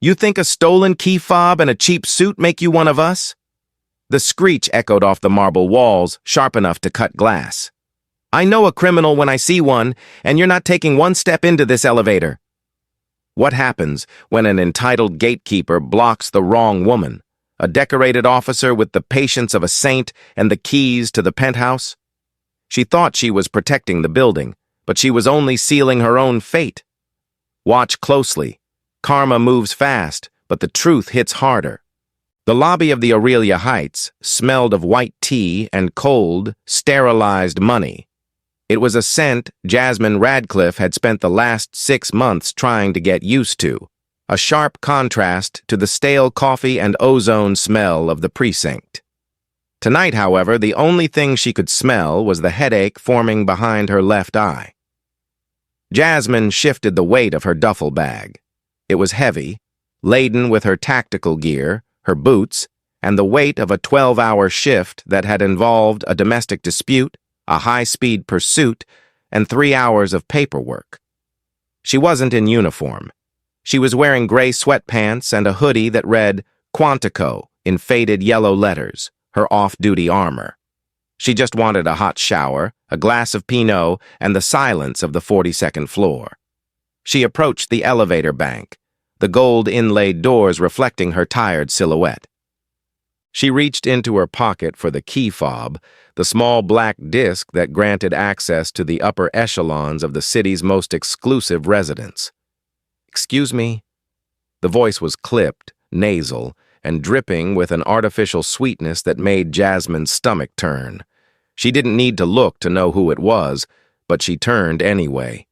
You think a stolen key fob and a cheap suit make you one of us? The screech echoed off the marble walls, sharp enough to cut glass. I know a criminal when I see one, and you're not taking one step into this elevator. What happens when an entitled gatekeeper blocks the wrong woman? A decorated officer with the patience of a saint and the keys to the penthouse? She thought she was protecting the building, but she was only sealing her own fate. Watch closely. Karma moves fast, but the truth hits harder. The lobby of the Aurelia Heights smelled of white tea and cold, sterilized money. It was a scent Jasmine Radcliffe had spent the last 6 months trying to get used to, a sharp contrast to the stale coffee and ozone smell of the precinct. Tonight, however, the only thing she could smell was the headache forming behind her left eye. Jasmine shifted the weight of her duffel bag. It was heavy, laden with her tactical gear, her boots, and the weight of a 12-hour shift that had involved a domestic dispute, a high-speed pursuit, and 3 hours of paperwork. She wasn't in uniform. She was wearing gray sweatpants and a hoodie that read Quantico in faded yellow letters, her off-duty armor. She just wanted a hot shower, a glass of Pinot, and the silence of the 42nd floor. She approached the elevator bank, the gold inlaid doors reflecting her tired silhouette. She reached into her pocket for the key fob, the small black disc that granted access to the upper echelons of the city's most exclusive residents. "Excuse me?" The voice was clipped, nasal, and dripping with an artificial sweetness that made Jasmine's stomach turn. She didn't need to look to know who it was, but she turned anyway.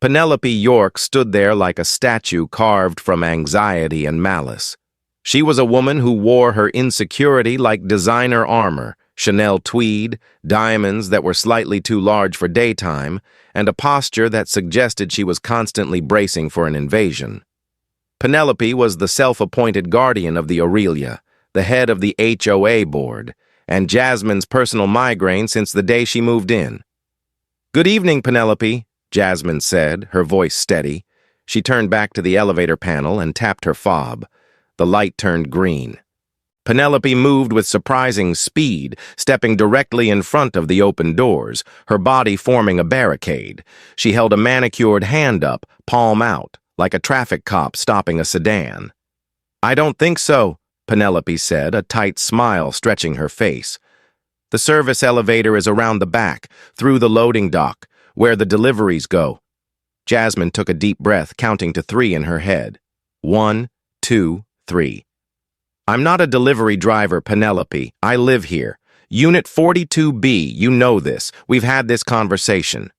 Penelope York stood there like a statue carved from anxiety and malice. She was a woman who wore her insecurity like designer armor, Chanel tweed, diamonds that were slightly too large for daytime, and a posture that suggested she was constantly bracing for an invasion. Penelope was the self-appointed guardian of the Aurelia, the head of the HOA board, and Jasmine's personal migraine since the day she moved in. "Good evening, Penelope," Jasmine said, her voice steady. She turned back to the elevator panel and tapped her fob. The light turned green. Penelope moved with surprising speed, stepping directly in front of the open doors, her body forming a barricade. She held a manicured hand up, palm out, like a traffic cop stopping a sedan. "I don't think so," Penelope said, a tight smile stretching her face. "The service elevator is around the back, through the loading dock, where the deliveries go." Jasmine took a deep breath, counting to 3 in her head. 1, 2, 3. "I'm not a delivery driver, Penelope. I live here. Unit 42B, you know this. We've had this conversation."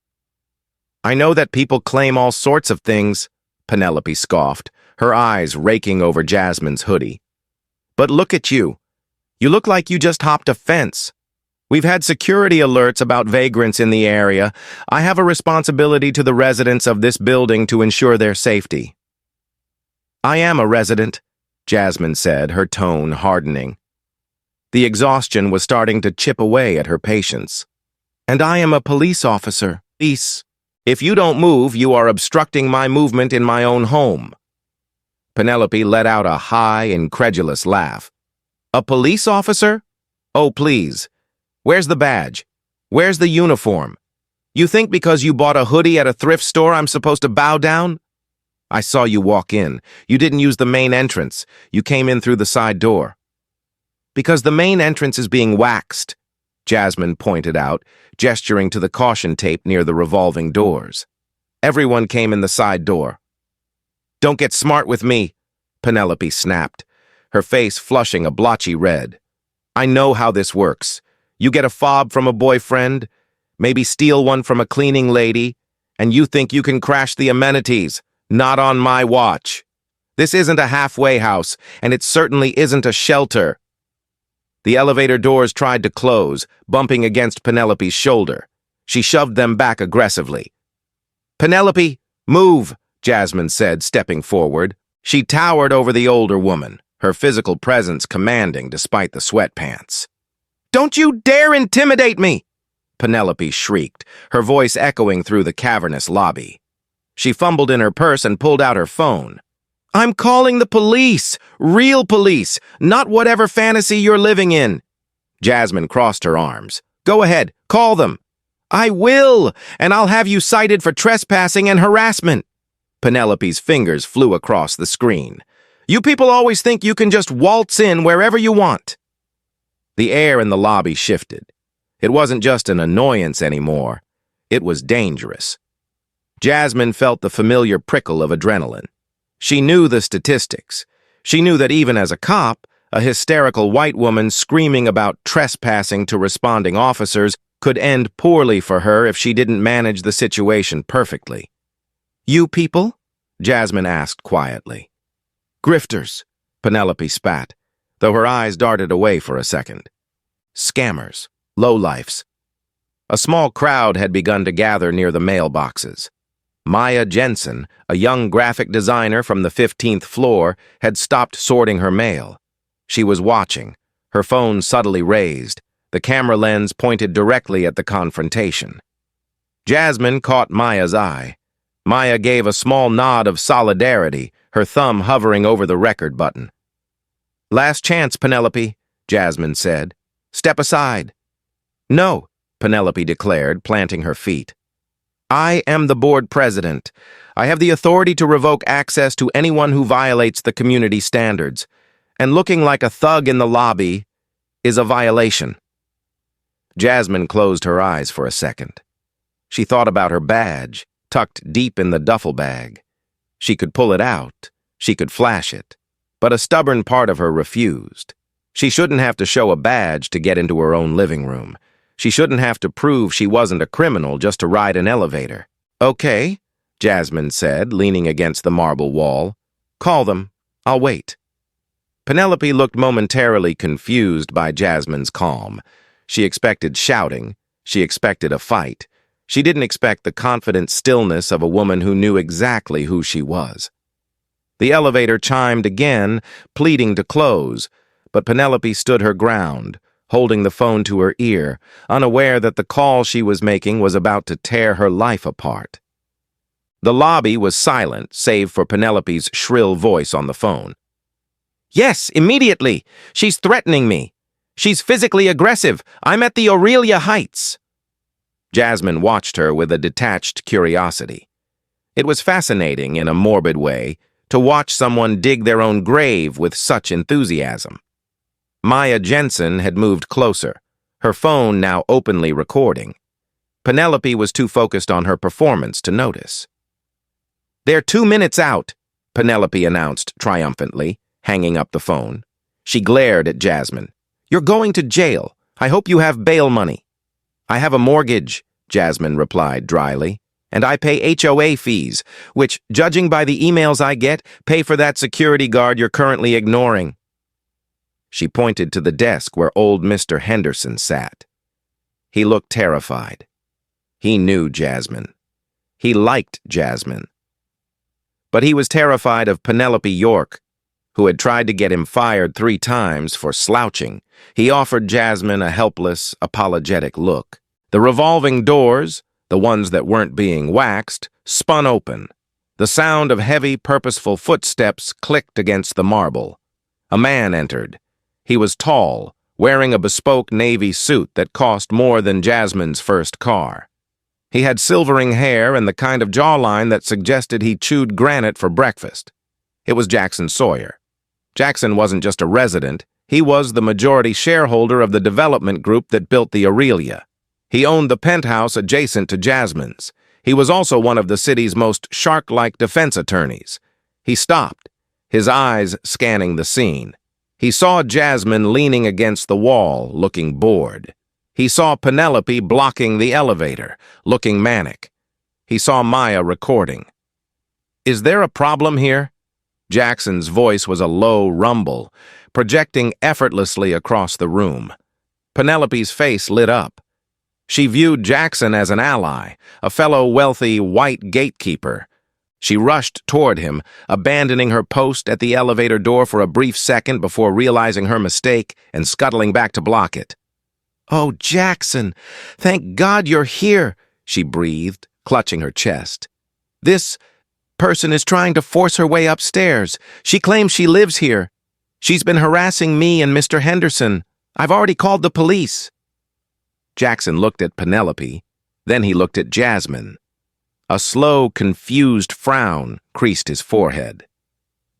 "I know that people claim all sorts of things," Penelope scoffed, her eyes raking over Jasmine's hoodie. "But look at you. You look like you just hopped a fence. We've had security alerts about vagrants in the area. I have a responsibility to the residents of this building to ensure their safety." "I am a resident," Jasmine said, her tone hardening. The exhaustion was starting to chip away at her patience. "And I am a police officer. Peace. If you don't move, you are obstructing my movement in my own home." Penelope let out a high, incredulous laugh. "A police officer? Oh, please. Where's the badge? Where's the uniform? You think because you bought a hoodie at a thrift store I'm supposed to bow down? I saw you walk in. You didn't use the main entrance. You came in through the side door." "Because the main entrance is being waxed," Jasmine pointed out, gesturing to the caution tape near the revolving doors. "Everyone came in the side door." "Don't get smart with me," Penelope snapped, her face flushing a blotchy red. "I know how this works. You get a fob from a boyfriend, maybe steal one from a cleaning lady, and you think you can crash the amenities. Not on my watch. This isn't a halfway house, and it certainly isn't a shelter." The elevator doors tried to close, bumping against Penelope's shoulder. She shoved them back aggressively. "Penelope, move," Jasmine said, stepping forward. She towered over the older woman, her physical presence commanding despite the sweatpants. "Don't you dare intimidate me!" Penelope shrieked, her voice echoing through the cavernous lobby. She fumbled in her purse and pulled out her phone. I'm calling the police. Real police, not whatever fantasy you're living in. Jasmine crossed her arms. Go ahead, call them. I will, and I'll have you cited for trespassing and harassment. Penelope's fingers flew across the screen. You people always think you can just waltz in wherever you want. The air in the lobby shifted. It wasn't just an annoyance anymore. It was dangerous. Jasmine felt the familiar prickle of adrenaline. She knew the statistics. She knew that even as a cop, a hysterical white woman screaming about trespassing to responding officers could end poorly for her if she didn't manage the situation perfectly. You people? Jasmine asked quietly. Grifters, Penelope spat, though her eyes darted away for a second. Scammers, lowlifes. A small crowd had begun to gather near the mailboxes. Maya Jensen, a young graphic designer from the 15th floor, had stopped sorting her mail. She was watching, her phone subtly raised, the camera lens pointed directly at the confrontation. Jasmine caught Maya's eye. Maya gave a small nod of solidarity, her thumb hovering over the record button. Last chance, Penelope, Jasmine said. Step aside. No, Penelope declared, planting her feet. I am the board president. I have the authority to revoke access to anyone who violates the community standards, and looking like a thug in the lobby is a violation. Jasmine closed her eyes for a second. She thought about her badge, tucked deep in the duffel bag. She could pull it out, she could flash it, but a stubborn part of her refused. She shouldn't have to show a badge to get into her own living room. She shouldn't have to prove she wasn't a criminal just to ride an elevator. Okay, Jasmine said, leaning against the marble wall. Call them. I'll wait. Penelope looked momentarily confused by Jasmine's calm. She expected shouting. She expected a fight. She didn't expect the confident stillness of a woman who knew exactly who she was. The elevator chimed again, pleading to close, but Penelope stood her ground, holding the phone to her ear, unaware that the call she was making was about to tear her life apart. The lobby was silent, save for Penelope's shrill voice on the phone. Yes, immediately. She's threatening me. She's physically aggressive. I'm at the Aurelia Heights. Jasmine watched her with a detached curiosity. It was fascinating, in a morbid way, to watch someone dig their own grave with such enthusiasm. Maya Jensen had moved closer, her phone now openly recording. Penelope was too focused on her performance to notice. They're 2 minutes out, Penelope announced triumphantly, hanging up the phone. She glared at Jasmine. You're going to jail. I hope you have bail money. I have a mortgage, Jasmine replied dryly, and I pay HOA fees, which, judging by the emails I get, pay for that security guard you're currently ignoring. She pointed to the desk where old Mr. Henderson sat. He looked terrified. He knew Jasmine. He liked Jasmine. But he was terrified of Penelope York, who had tried to get him fired 3 times for slouching. He offered Jasmine a helpless, apologetic look. The revolving doors, the ones that weren't being waxed, spun open. The sound of heavy, purposeful footsteps clicked against the marble. A man entered. He was tall, wearing a bespoke navy suit that cost more than Jasmine's first car. He had silvering hair and the kind of jawline that suggested he chewed granite for breakfast. It was Jackson Sawyer. Jackson wasn't just a resident, he was the majority shareholder of the development group that built the Aurelia. He owned the penthouse adjacent to Jasmine's. He was also one of the city's most shark-like defense attorneys. He stopped, his eyes scanning the scene. He saw Jasmine leaning against the wall, looking bored. He saw Penelope blocking the elevator, looking manic. He saw Maya recording. Is there a problem here? Jackson's voice was a low rumble, projecting effortlessly across the room. Penelope's face lit up. She viewed Jackson as an ally, a fellow wealthy white gatekeeper. She rushed toward him, abandoning her post at the elevator door for a brief second before realizing her mistake and scuttling back to block it. "Oh, Jackson, thank God you're here," she breathed, clutching her chest. person is trying to force her way upstairs. She claims she lives here. She's been harassing me and Mr. Henderson. I've already called the police." Jackson looked at Penelope, then he looked at Jasmine. A slow, confused frown creased his forehead.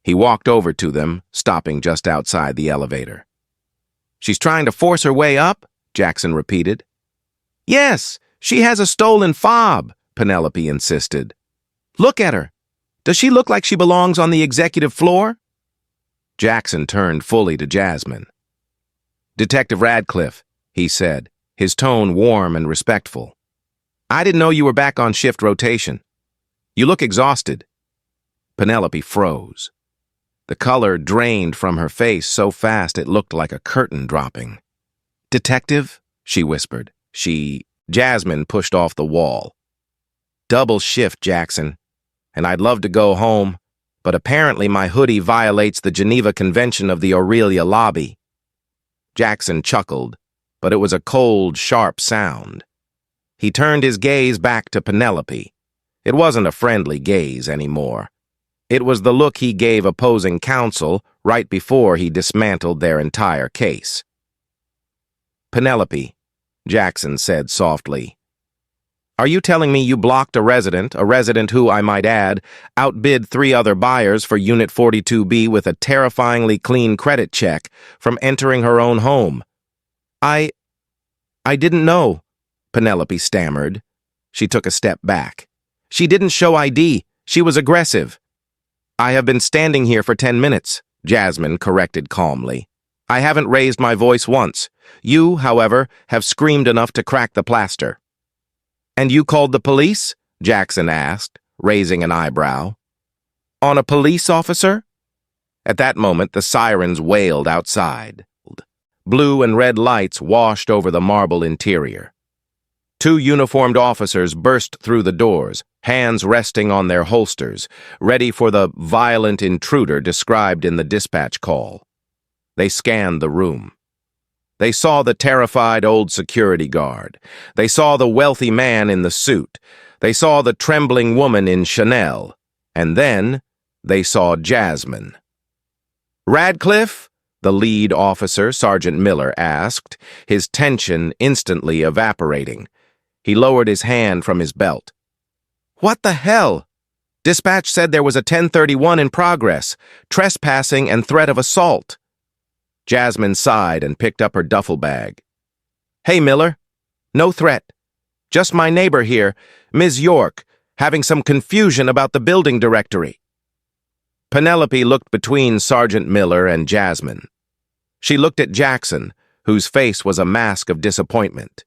He walked over to them, stopping just outside the elevator. "She's trying to force her way up?" Jackson repeated. "Yes, she has a stolen fob," Penelope insisted. "Look at her. Does she look like she belongs on the executive floor?" Jackson turned fully to Jasmine. "Detective Radcliffe," he said, his tone warm and respectful. "I didn't know you were back on shift rotation. You look exhausted." Penelope froze. The color drained from her face so fast it looked like a curtain dropping. "Detective?" she whispered. Jasmine pushed off the wall. "Double shift, Jackson. And I'd love to go home, but apparently my hoodie violates the Geneva Convention of the Aurelia lobby." Jackson chuckled, but it was a cold, sharp sound. He turned his gaze back to Penelope. It wasn't a friendly gaze anymore. It was the look he gave opposing counsel right before he dismantled their entire case. "Penelope," Jackson said softly, "are you telling me you blocked a resident who, I might add, outbid 3 other buyers for Unit 42B with a terrifyingly clean credit check from entering her own home?" I didn't know," Penelope stammered. She took a step back. "She didn't show ID. She was aggressive." "I have been standing here for 10 minutes, Jasmine corrected calmly. "I haven't raised my voice once. You, however, have screamed enough to crack the plaster." "And you called the police?" Jackson asked, raising an eyebrow. "On a police officer?" At that moment, the sirens wailed outside. Blue and red lights washed over the marble interior. 2 uniformed officers burst through the doors, hands resting on their holsters, ready for the violent intruder described in the dispatch call. They scanned the room. They saw the terrified old security guard. They saw the wealthy man in the suit. They saw the trembling woman in Chanel. And then they saw Jasmine. "Radcliffe?" the lead officer, Sergeant Miller, asked, his tension instantly evaporating. He lowered his hand from his belt. "What the hell? Dispatch said there was a 1031 in progress, trespassing and threat of assault." Jasmine sighed and picked up her duffel bag. "Hey, Miller. No threat. Just my neighbor here, Ms. York, having some confusion about the building directory." Penelope looked between Sergeant Miller and Jasmine. She looked at Jackson, whose face was a mask of disappointment.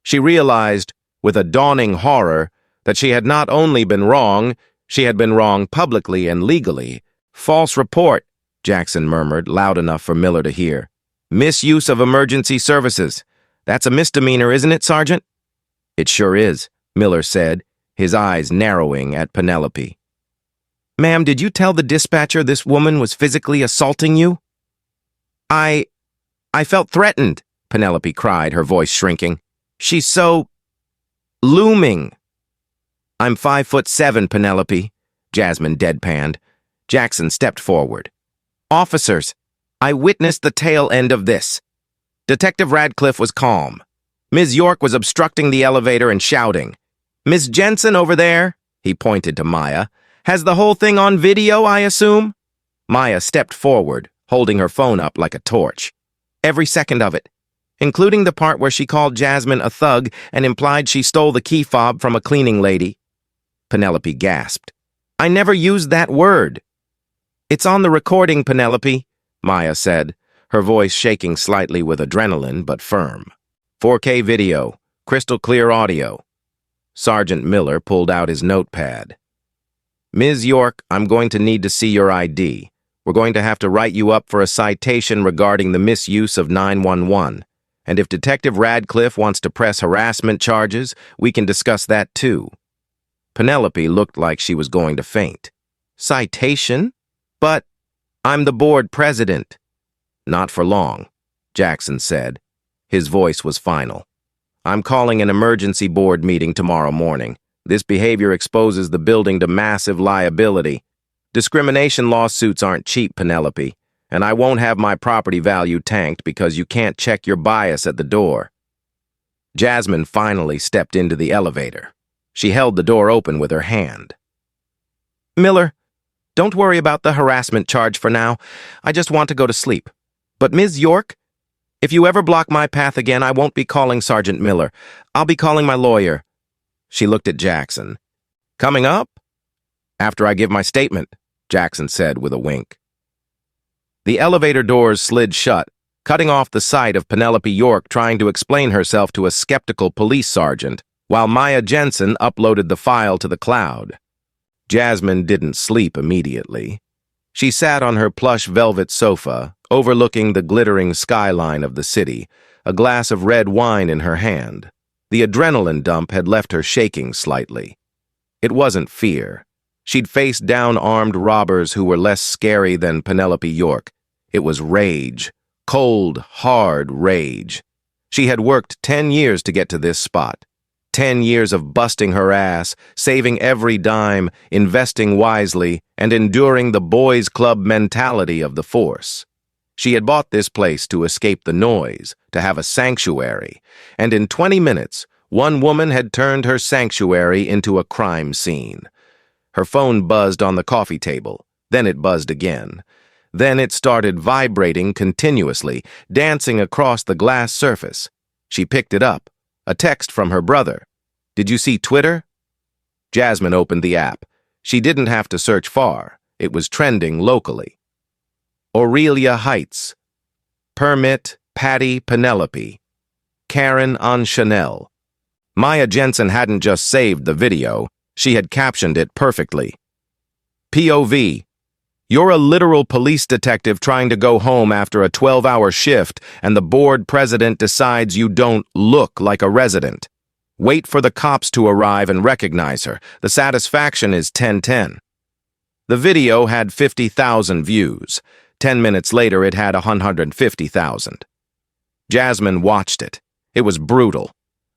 She realized, with a dawning horror, that she had not only been wrong, she had been wrong publicly and legally. "False report," Jackson murmured, loud enough for Miller to hear. "Misuse of emergency services. That's a misdemeanor, isn't it, Sergeant?" "It sure is," Miller said, his eyes narrowing at Penelope. "Ma'am, did you tell the dispatcher this woman was physically assaulting you?" I felt threatened," Penelope cried, her voice shrinking. "She's so looming." "I'm 5'7", Penelope," Jasmine deadpanned. Jackson stepped forward. "Officers, I witnessed the tail end of this." Detective Radcliffe was calm. Ms. York was obstructing the elevator and shouting. "Miss Jensen over there," he pointed to Maya, "has the whole thing on video, I assume?" Maya stepped forward, holding her phone up like a torch. "Every second of it, including the part where she called Jasmine a thug and implied she stole the key fob from a cleaning lady." Penelope gasped. "I never used that word." "It's on the recording, Penelope," Maya said, her voice shaking slightly with adrenaline but firm. 4K video, crystal clear audio. Sergeant Miller pulled out his notepad. "Ms. York, I'm going to need to see your ID. We're going to have to write you up for a citation regarding the misuse of 911. And if Detective Radcliffe wants to press harassment charges, we can discuss that too." Penelope looked like she was going to faint. "Citation? But I'm the board president." "Not for long," Jackson said. His voice was final. "I'm calling an emergency board meeting tomorrow morning. This behavior exposes the building to massive liability. Discrimination lawsuits aren't cheap, Penelope, and I won't have my property value tanked because you can't check your bias at the door. Jasmine finally stepped into the elevator. She held the door open with her hand. Miller, don't worry about the harassment charge for now. I just want to go to sleep. But Ms. York, if you ever block my path again, I won't be calling Sergeant Miller. I'll be calling my lawyer. She looked at Jackson. Coming up? After I give my statement, Jackson said with a wink. The elevator doors slid shut, cutting off the sight of Penelope York trying to explain herself to a skeptical police sergeant, while Maya Jensen uploaded the file to the cloud. Jasmine didn't sleep immediately. She sat on her plush velvet sofa, overlooking the glittering skyline of the city, a glass of red wine in her hand. The adrenaline dump had left her shaking slightly. It wasn't fear. She'd faced down armed robbers who were less scary than Penelope York. It was rage. Cold, hard rage. She had worked 10 years to get to this spot. 10 years of busting her ass, saving every dime, investing wisely, and enduring the boys' club mentality of the force. She had bought this place to escape the noise, to have a sanctuary, and in 20 minutes, one woman had turned her sanctuary into a crime scene. Her phone buzzed on the coffee table, then it buzzed again. Then it started vibrating continuously, dancing across the glass surface. She picked it up. A text from her brother. Did you see Twitter? Jasmine opened the app. She didn't have to search far. It was trending locally. Aurelia Heights. Permit Patty Penelope. Karen on Chanel. Maya Jensen hadn't just saved the video. She had captioned it perfectly. POV. You're a literal police detective trying to go home after a 12-hour shift and the board president decides you don't look like a resident. Wait for the cops to arrive and recognize her. The satisfaction is 10-10. The video had 50,000 views. 10 minutes later, it had 150,000. Jasmine watched it. It was brutal.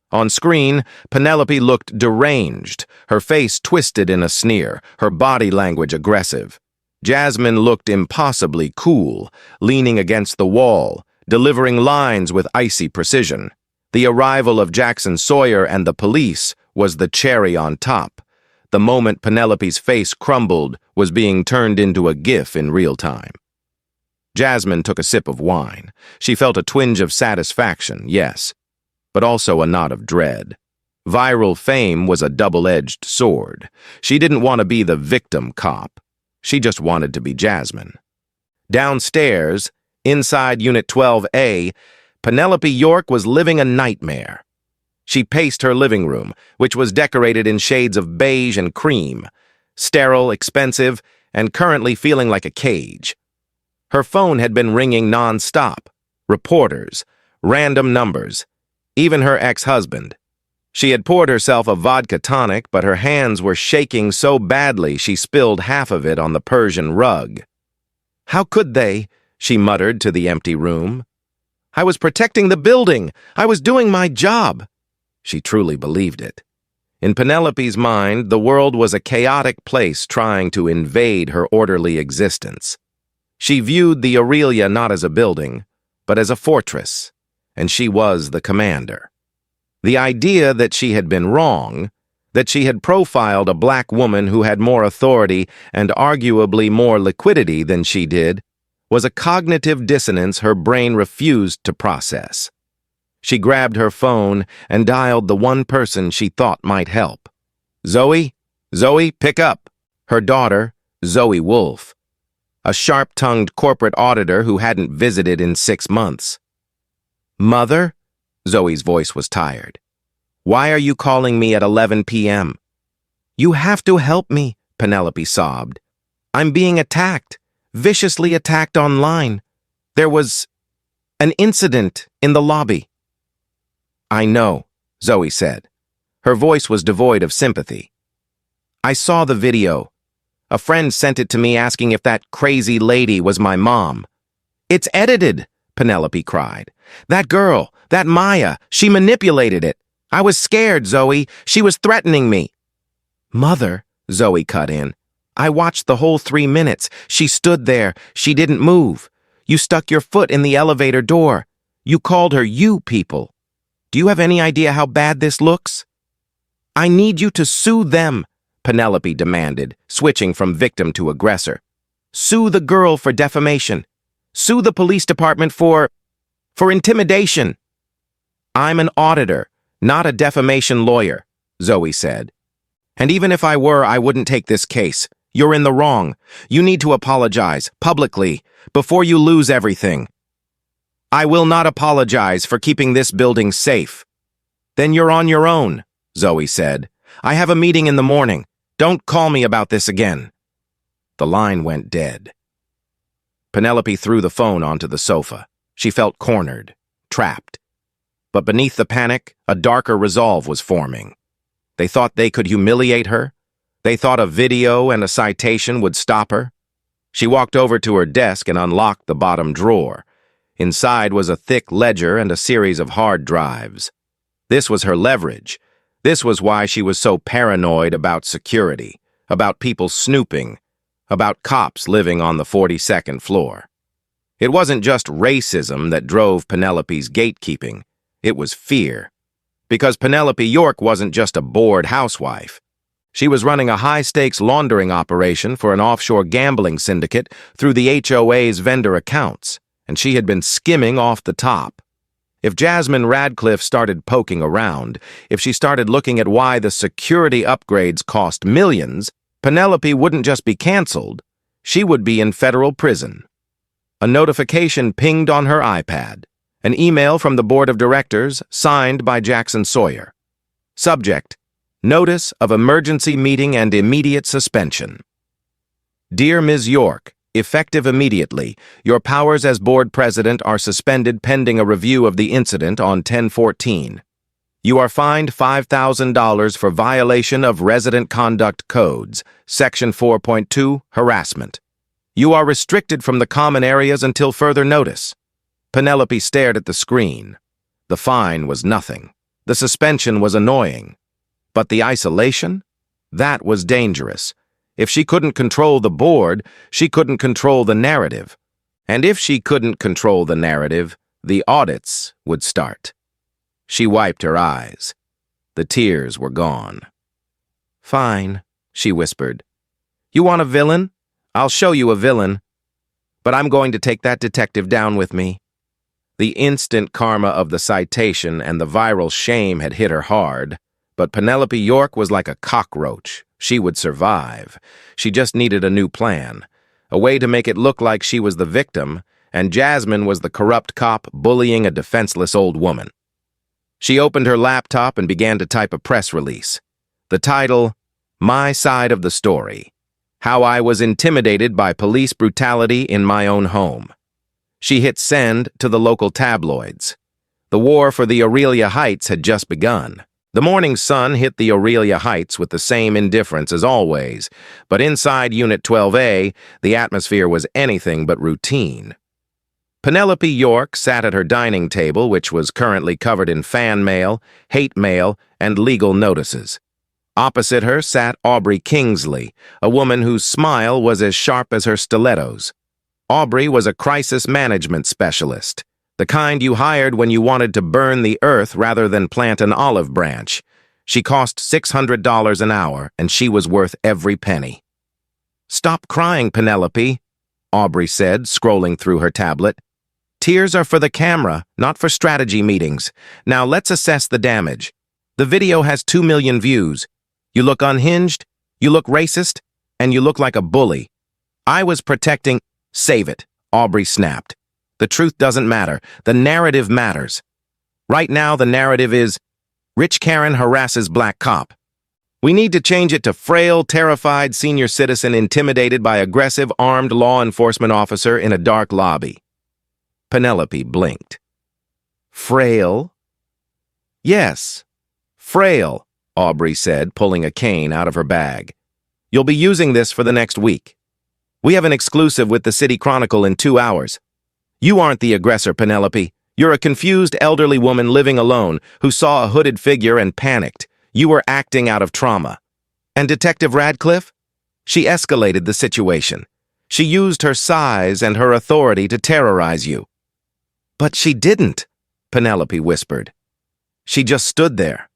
On screen, Penelope looked deranged, her face twisted in a sneer, her body language aggressive. Jasmine looked impossibly cool, leaning against the wall, delivering lines with icy precision. The arrival of Jackson Sawyer and the police was the cherry on top. The moment Penelope's face crumbled was being turned into a GIF in real time. Jasmine took a sip of wine. She felt a twinge of satisfaction, yes, but also a knot of dread. Viral fame was a double-edged sword. She didn't want to be the victim cop. She just wanted to be Jasmine. Downstairs, inside Unit 12A, Penelope York was living a nightmare. She paced her living room, which was decorated in shades of beige and cream, sterile, expensive, and currently feeling like a cage. Her phone had been ringing non-stop. Reporters, random numbers, even her ex-husband. She had poured herself a vodka tonic, but her hands were shaking so badly she spilled half of it on the Persian rug. How could they? She muttered to the empty room. I was protecting the building. I was doing my job. She truly believed it. In Penelope's mind, the world was a chaotic place trying to invade her orderly existence. She viewed the Aurelia not as a building, but as a fortress, and she was the commander. The idea that she had been wrong, that she had profiled a black woman who had more authority and arguably more liquidity than she did, was a cognitive dissonance her brain refused to process. She grabbed her phone and dialed the one person she thought might help. Zoe? Zoe, pick up. Her daughter, Zoe Wolf. A sharp-tongued corporate auditor who hadn't visited in 6 months. Mother? Zoe's voice was tired. Why are you calling me at 11 p.m.? You have to help me, Penelope sobbed. I'm being attacked, viciously attacked online. There was an incident in the lobby. I know, Zoe said. Her voice was devoid of sympathy. I saw the video. A friend sent it to me asking if that crazy lady was my mom. It's edited, Penelope cried. That girl, that Maya, she manipulated it. I was scared, Zoe. She was threatening me. Mother, Zoe cut in. I watched the whole 3 minutes. She stood there. She didn't move. You stuck your foot in the elevator door. You called her you people. Do you have any idea how bad this looks? I need you to sue them, Penelope demanded, switching from victim to aggressor. Sue the girl for defamation. Sue the police department for intimidation. I'm an auditor, not a defamation lawyer, Zoe said. And even if I were, I wouldn't take this case. You're in the wrong. You need to apologize, publicly, before you lose everything. I will not apologize for keeping this building safe. Then you're on your own, Zoe said. I have a meeting in the morning. Don't call me about this again. The line went dead. Penelope threw the phone onto the sofa. She felt cornered, trapped. But beneath the panic, a darker resolve was forming. They thought they could humiliate her. They thought a video and a citation would stop her. She walked over to her desk and unlocked the bottom drawer. Inside was a thick ledger and a series of hard drives. This was her leverage. This was why she was so paranoid about security, about people snooping, about cops living on the 42nd floor. It wasn't just racism that drove Penelope's gatekeeping. It was fear. Because Penelope York wasn't just a bored housewife. She was running a high-stakes laundering operation for an offshore gambling syndicate through the HOA's vendor accounts, and she had been skimming off the top. If Jasmine Radcliffe started poking around, if she started looking at why the security upgrades cost millions, Penelope wouldn't just be canceled, she would be in federal prison. A notification pinged on her iPad. An email from the board of directors, signed by Jackson Sawyer. Subject: Notice of emergency meeting and immediate suspension. Dear Ms. York, effective immediately, your powers as board president are suspended pending a review of the incident on 10/14. You are fined $5,000 for violation of resident conduct codes, Section 4.2, harassment. You are restricted from the common areas until further notice. Penelope stared at the screen. The fine was nothing. The suspension was annoying. But the isolation? That was dangerous. If she couldn't control the board, she couldn't control the narrative. And if she couldn't control the narrative, the audits would start. She wiped her eyes. The tears were gone. Fine, she whispered. You want a villain? I'll show you a villain. But I'm going to take that detective down with me. The instant karma of the citation and the viral shame had hit her hard, but Penelope York was like a cockroach. She would survive. She just needed a new plan, a way to make it look like she was the victim, and Jasmine was the corrupt cop bullying a defenseless old woman. She opened her laptop and began to type a press release. The title, My Side of the Story: How I Was Intimidated by Police Brutality in My Own Home. She hit send to the local tabloids. The war for the Aurelia Heights had just begun. The morning sun hit the Aurelia Heights with the same indifference as always, but inside Unit 12A, the atmosphere was anything but routine. Penelope York sat at her dining table, which was currently covered in fan mail, hate mail, and legal notices. Opposite her sat Aubrey Kingsley, a woman whose smile was as sharp as her stilettos. Aubrey was a crisis management specialist, the kind you hired when you wanted to burn the earth rather than plant an olive branch. She cost $600 an hour, and she was worth every penny. Stop crying, Penelope, Aubrey said, scrolling through her tablet. Tears are for the camera, not for strategy meetings. Now let's assess the damage. The video has 2 million views. You look unhinged, you look racist, and you look like a bully. I was protecting— Save it, Aubrey snapped. The truth doesn't matter. The narrative matters. Right now, the narrative is, Rich Karen harasses black cop. We need to change it to frail, terrified senior citizen intimidated by aggressive armed law enforcement officer in a dark lobby. Penelope blinked. Frail? Yes, frail, Aubrey said, pulling a cane out of her bag. You'll be using this for the next week. We have an exclusive with the City Chronicle in 2 hours. You aren't the aggressor, Penelope. You're a confused elderly woman living alone who saw a hooded figure and panicked. You were acting out of trauma. And Detective Radcliffe? She escalated the situation. She used her size and her authority to terrorize you. But she didn't, Penelope whispered. She just stood there.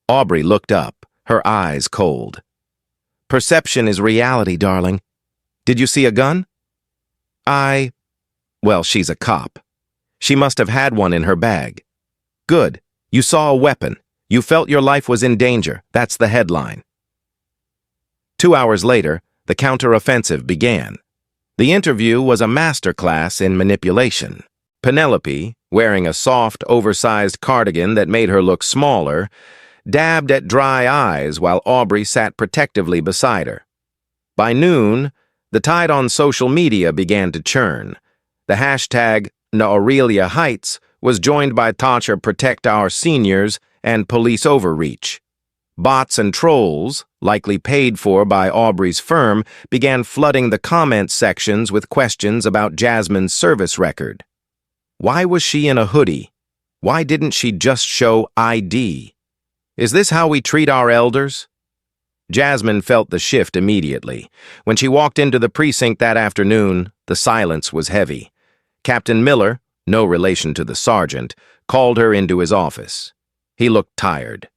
Aubrey looked up, her eyes cold. Perception is reality, darling. Did you see a gun? Well, she's a cop. She must have had one in her bag. Good. You saw a weapon. You felt your life was in danger. That's the headline. 2 hours later, the counter-offensive began. The interview was a masterclass in manipulation. Penelope, wearing a soft, oversized cardigan that made her look smaller, dabbed at dry eyes while Aubrey sat protectively beside her. By noon, the tide on social media began to churn. The hashtag #Aurelia Heights was joined by Tasha Protect Our Seniors and Police Overreach. Bots and trolls, likely paid for by Aubrey's firm, began flooding the comment sections with questions about Jasmine's service record. Why was she in a hoodie? Why didn't she just show ID? Is this how we treat our elders? Jasmine felt the shift immediately. When she walked into the precinct that afternoon, the silence was heavy. Captain Miller, no relation to the sergeant, called her into his office. He looked tired.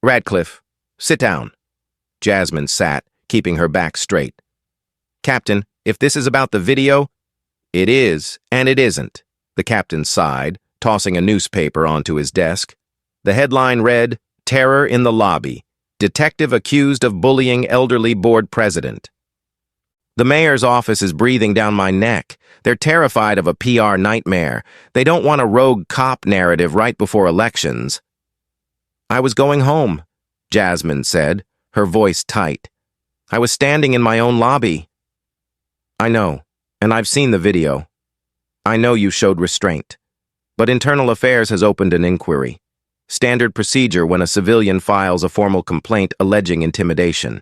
Radcliffe, sit down. Jasmine sat, keeping her back straight. Captain, if this is about the video, it is, and it isn't, the captain sighed, tossing a newspaper onto his desk. The headline read, Terror in the Lobby. Detective accused of bullying elderly board president. The mayor's office is breathing down my neck. They're terrified of a PR nightmare. They don't want a rogue cop narrative right before elections. I was going home, Jasmine said, her voice tight. I was standing in my own lobby. I know, and I've seen the video. I know you showed restraint. But Internal Affairs has opened an inquiry. Standard procedure when a civilian files a formal complaint alleging intimidation.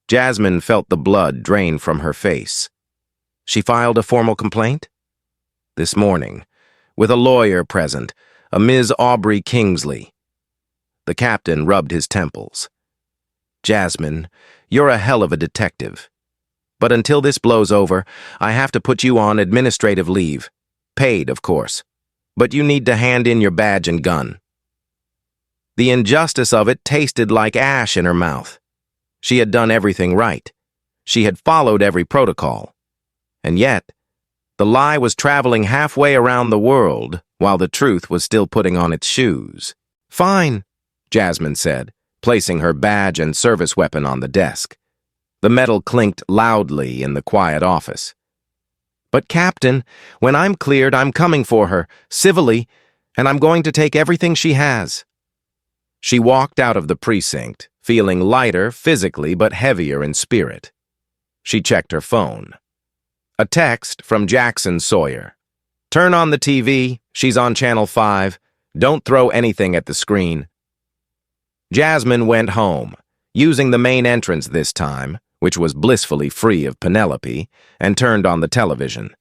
Jasmine felt the blood drain from her face. She filed a formal complaint? This morning, with a lawyer present, a Ms. Aubrey Kingsley. The captain rubbed his temples. Jasmine, you're a hell of a detective. But until this blows over, I have to put you on administrative leave. Paid, of course. But you need to hand in your badge and gun. The injustice of it tasted like ash in her mouth. She had done everything right. She had followed every protocol. And yet, the lie was traveling halfway around the world while the truth was still putting on its shoes. Fine, Jasmine said, placing her badge and service weapon on the desk. The metal clinked loudly in the quiet office. But Captain, when I'm cleared, I'm coming for her, civilly, and I'm going to take everything she has. She walked out of the precinct, feeling lighter physically but heavier in spirit. She checked her phone. A text from Jackson Sawyer. Turn on the TV, she's on Channel 5. Don't throw anything at the screen. Jasmine went home, using the main entrance this time, which was blissfully free of Penelope, and turned on the television.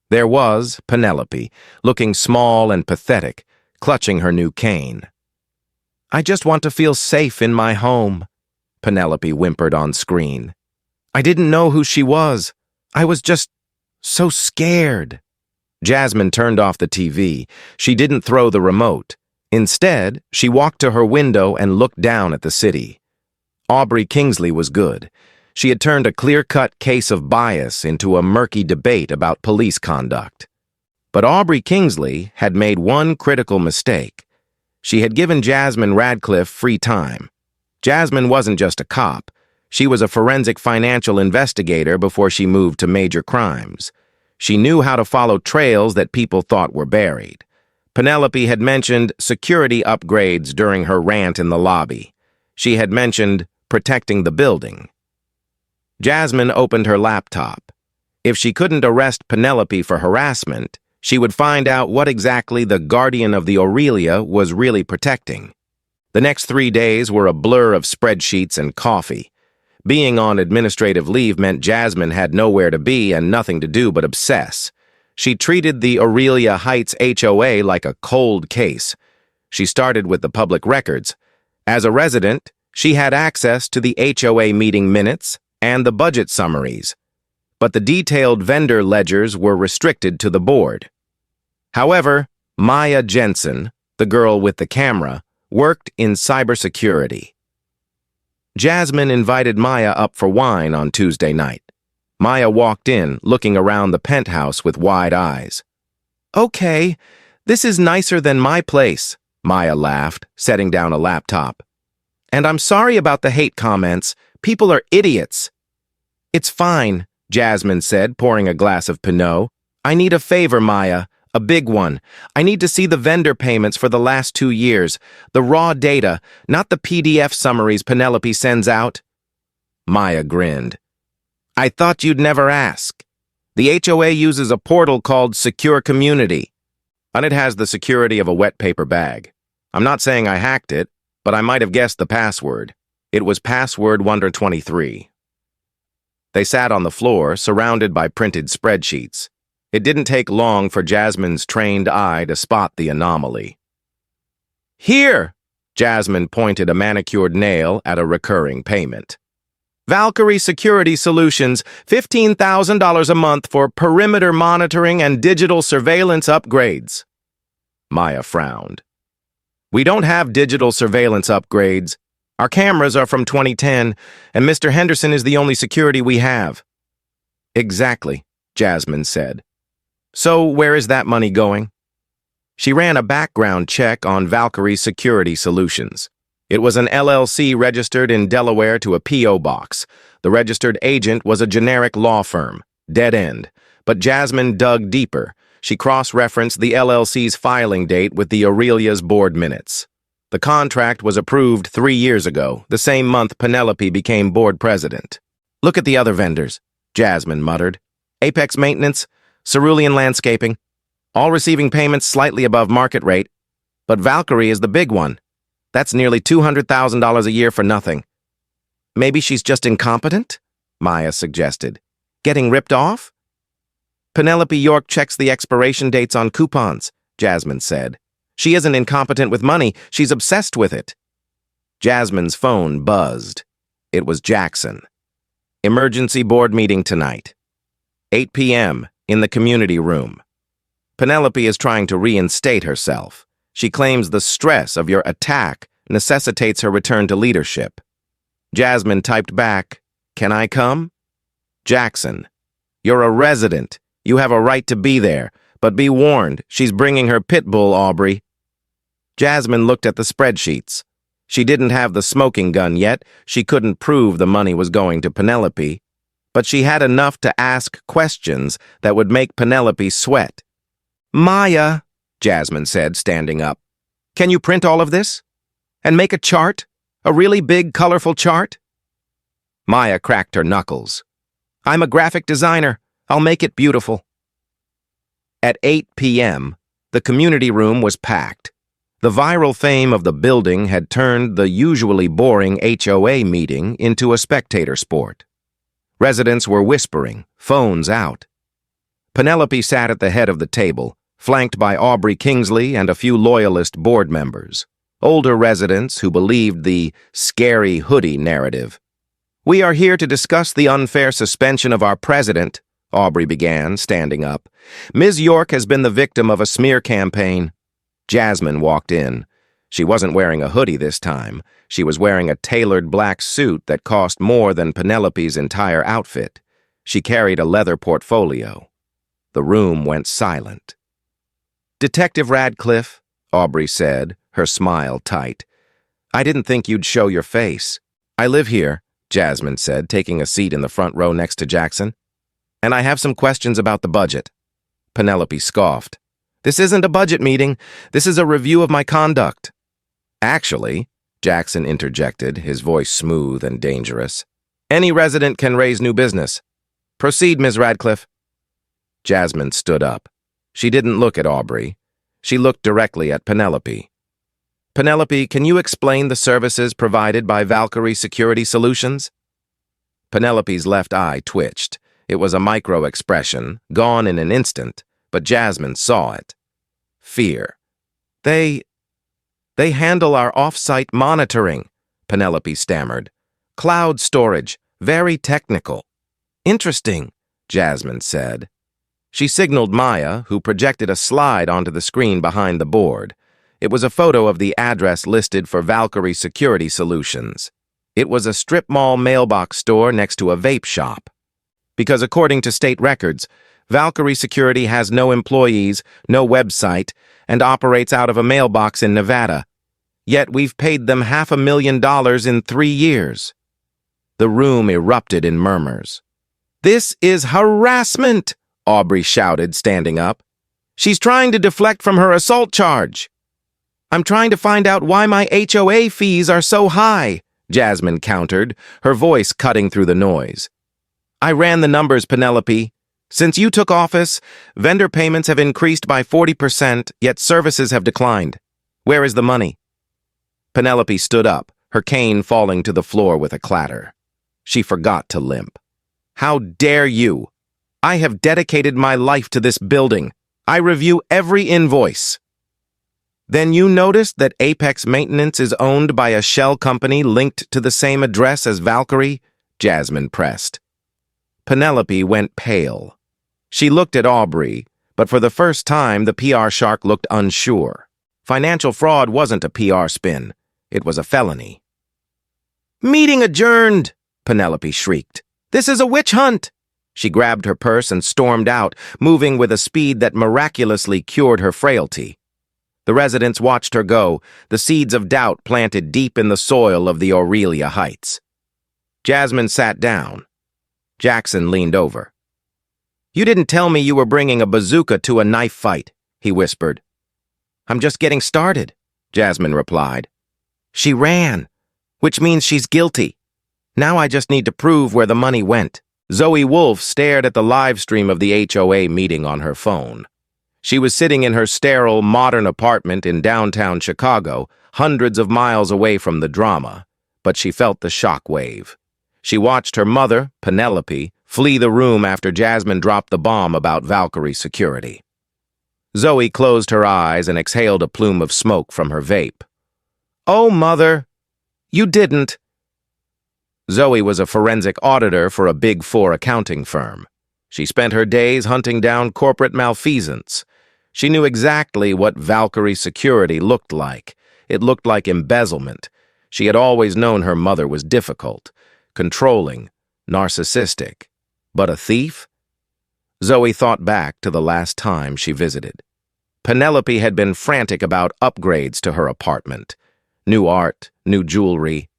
There was Penelope, looking small and pathetic, clutching her new cane. I just want to feel safe in my home, Penelope whimpered on screen. I didn't know who she was. I was just so scared. Jasmine turned off the TV. She didn't throw the remote. Instead, she walked to her window and looked down at the city. Aubrey Kingsley was good. She had turned a clear-cut case of bias into a murky debate about police conduct. But Aubrey Kingsley had made one critical mistake. She had given Jasmine Radcliffe free time. Jasmine wasn't just a cop. She was a forensic financial investigator before she moved to major crimes. She knew how to follow trails that people thought were buried. Penelope had mentioned security upgrades during her rant in the lobby. She had mentioned protecting the building. Jasmine opened her laptop. If she couldn't arrest Penelope for harassment, she would find out what exactly the guardian of the Aurelia was really protecting. The next 3 days were a blur of spreadsheets and coffee. Being on administrative leave meant Jasmine had nowhere to be and nothing to do but obsess. She treated the Aurelia Heights HOA like a cold case. She started with the public records. As a resident, She had access to the HOA meeting minutes and the budget summaries, but the detailed vendor ledgers were restricted to the board. However, Maya Jensen, the girl with the camera, worked in cybersecurity. Jasmine invited Maya up for wine on Tuesday night. Maya walked in, looking around the penthouse with wide eyes. "Okay, this is nicer than my place," Maya laughed, setting down a laptop. "And I'm sorry about the hate comments. People are idiots." "It's fine," Jasmine said, pouring a glass of Pinot. "I need a favor, Maya. A big one. I need to see the vendor payments for the last 2 years. The raw data, not the PDF summaries Penelope sends out." Maya grinned. "I thought you'd never ask. The HOA uses a portal called Secure Community, and it has the security of a wet paper bag. I'm not saying I hacked it, but I might have guessed the password. It was password Wonder 23. They sat on the floor, surrounded by printed spreadsheets. It didn't take long for Jasmine's trained eye to spot the anomaly. "Here!" Jasmine pointed a manicured nail at a recurring payment. "Valkyrie Security Solutions, $15,000 a month for perimeter monitoring and digital surveillance upgrades." Maya frowned. "We don't have digital surveillance upgrades. Our cameras are from 2010, and Mr. Henderson is the only security we have." "Exactly," Jasmine said. "So where is that money going?" She ran a background check on Valkyrie Security Solutions. It was an LLC registered in Delaware to a P.O. box. The registered agent was a generic law firm, dead end. But Jasmine dug deeper. She cross-referenced the LLC's filing date with the Aurelia's board minutes. The contract was approved 3 years ago, the same month Penelope became board president. "Look at the other vendors," Jasmine muttered. "Apex Maintenance, Cerulean Landscaping, all receiving payments slightly above market rate. But Valkyrie is the big one. That's nearly $200,000 a year for nothing." "Maybe she's just incompetent?" Maya suggested. "Getting ripped off?" "Penelope York checks the expiration dates on coupons," Jasmine said. "She isn't incompetent with money, she's obsessed with it." Jasmine's phone buzzed. It was Jackson. "Emergency board meeting tonight. 8 p.m. in the community room. Penelope is trying to reinstate herself. She claims the stress of your attack necessitates her return to leadership." Jasmine typed back, "Can I come?" Jackson, "You're a resident. You have a right to be there. But be warned, she's bringing her pit bull, Aubrey." Jasmine looked at the spreadsheets. She didn't have the smoking gun yet. She couldn't prove the money was going to Penelope. But she had enough to ask questions that would make Penelope sweat. "Maya," Jasmine said, standing up, "can you print all of this? And make a chart? A really big, colorful chart?" Maya cracked her knuckles. "I'm a graphic designer. I'll make it beautiful." At 8 p.m., the community room was packed. The viral fame of the building had turned the usually boring HOA meeting into a spectator sport. Residents were whispering, phones out. Penelope sat at the head of the table, flanked by Aubrey Kingsley and a few loyalist board members, older residents who believed the scary hoodie narrative. "We are here to discuss the unfair suspension of our president," Aubrey began, standing up. "Ms. York has been the victim of a smear campaign." Jasmine walked in. She wasn't wearing a hoodie this time. She was wearing a tailored black suit that cost more than Penelope's entire outfit. She carried a leather portfolio. The room went silent. "Detective Radcliffe," Aubrey said, her smile tight. "I didn't think you'd show your face." "I live here," Jasmine said, taking a seat in the front row next to Jackson. "And I have some questions about the budget." Penelope scoffed. "This isn't a budget meeting. This is a review of my conduct." "Actually," Jackson interjected, his voice smooth and dangerous, "any resident can raise new business. Proceed, Ms. Radcliffe." Jasmine stood up. She didn't look at Aubrey. She looked directly at Penelope. "Penelope, can you explain the services provided by Valkyrie Security Solutions?" Penelope's left eye twitched. It was a micro-expression, gone in an instant, but Jasmine saw it. Fear. They handle our off-site monitoring," Penelope stammered. Cloud storage. Very technical. Interesting, Jasmine said. She signaled Maya, who projected a slide onto the screen behind the board. It was a photo of the address listed for Valkyrie Security Solutions. It was a strip mall mailbox store next to a vape shop. Because according to state records, Valkyrie Security has no employees, no website, and operates out of a mailbox in Nevada. Yet we've paid them $500,000 in 3 years. The room erupted in murmurs. This is harassment, Aubrey shouted, standing up. She's trying to deflect from her assault charge. I'm trying to find out why my HOA fees are so high, Jasmine countered, her voice cutting through the noise. I ran the numbers, Penelope. Since you took office, vendor payments have increased by 40%, yet services have declined. Where is the money? Penelope stood up, her cane falling to the floor with a clatter. She forgot to limp. How dare you? I have dedicated my life to this building. I review every invoice. Then you noticed that Apex Maintenance is owned by a shell company linked to the same address as Valkyrie? Jasmine pressed. Penelope went pale. She looked at Aubrey, but for the first time the PR shark looked unsure. Financial fraud wasn't a PR spin. It was a felony. Meeting adjourned, Penelope shrieked. This is a witch hunt. She grabbed her purse and stormed out, moving with a speed that miraculously cured her frailty. The residents watched her go, the seeds of doubt planted deep in the soil of the Aurelia Heights. Jasmine sat down. Jackson leaned over. You didn't tell me you were bringing a bazooka to a knife fight, he whispered. I'm just getting started, Jasmine replied. She ran, which means she's guilty. Now I just need to prove where the money went. Zoe Wolf stared at the live stream of the HOA meeting on her phone. She was sitting in her sterile, modern apartment in downtown Chicago, hundreds of miles away from the drama, but she felt the shock wave. She watched her mother, Penelope, flee the room after Jasmine dropped the bomb about Valkyrie Security. Zoe closed her eyes and exhaled a plume of smoke from her vape. Oh, Mother, you didn't. Zoe was a forensic auditor for a Big Four accounting firm. She spent her days hunting down corporate malfeasance. She knew exactly what Valkyrie Security looked like. It looked like embezzlement. She had always known her mother was difficult, controlling, narcissistic. But a thief? Zoe thought back to the last time she visited. Penelope had been frantic about upgrades to her apartment. New art, new jewelry.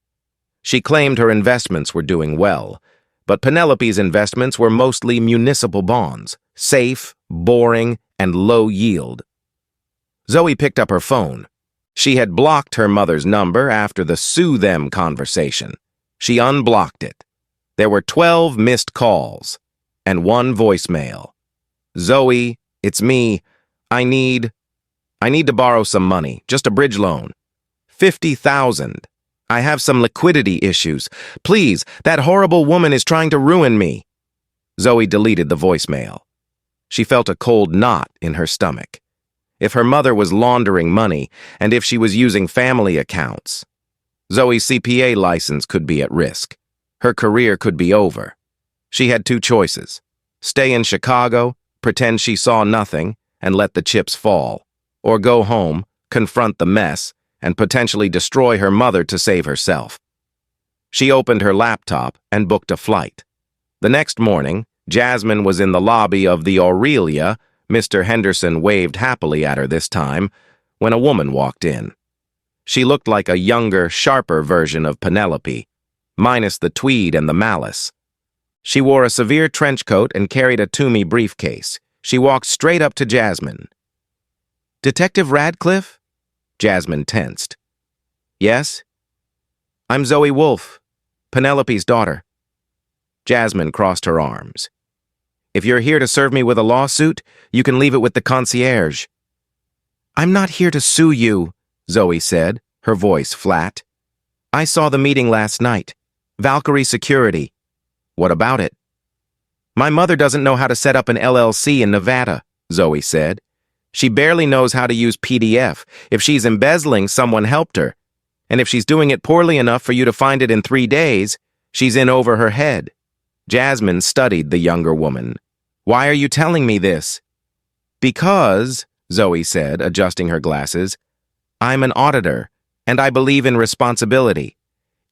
She claimed her investments were doing well, but Penelope's investments were mostly municipal bonds, safe, boring, and low yield. Zoe picked up her phone. She had blocked her mother's number after the sue them conversation. She unblocked it. There were 12 missed calls and 1 voicemail. Zoe, it's me. I need to borrow some money, just a bridge loan. $50,000. I have some liquidity issues. Please, that horrible woman is trying to ruin me. Zoe deleted the voicemail. She felt a cold knot in her stomach. If her mother was laundering money, and if she was using family accounts, Zoe's CPA license could be at risk. Her career could be over. She had 2 choices. Stay in Chicago, pretend she saw nothing, and let the chips fall. Or go home, confront the mess, and potentially destroy her mother to save herself. She opened her laptop and booked a flight. The next morning, Jasmine was in the lobby of the Aurelia. Mr. Henderson waved happily at her this time when a woman walked in. She looked like a younger, sharper version of Penelope, minus the tweed and the malice. She wore a severe trench coat and carried a Toomey briefcase. She walked straight up to Jasmine. Detective Radcliffe? Jasmine tensed. Yes? I'm Zoe Wolf, Penelope's daughter. Jasmine crossed her arms. If you're here to serve me with a lawsuit, you can leave it with the concierge. I'm not here to sue you, Zoe said, her voice flat. I saw the meeting last night. Valkyrie Security. What about it? My mother doesn't know how to set up an LLC in Nevada, Zoe said. She barely knows how to use PDF. If she's embezzling, someone helped her. And if she's doing it poorly enough for you to find it in 3 days, she's in over her head. Jasmine studied the younger woman. Why are you telling me this? Because, Zoe said, adjusting her glasses, I'm an auditor, and I believe in responsibility.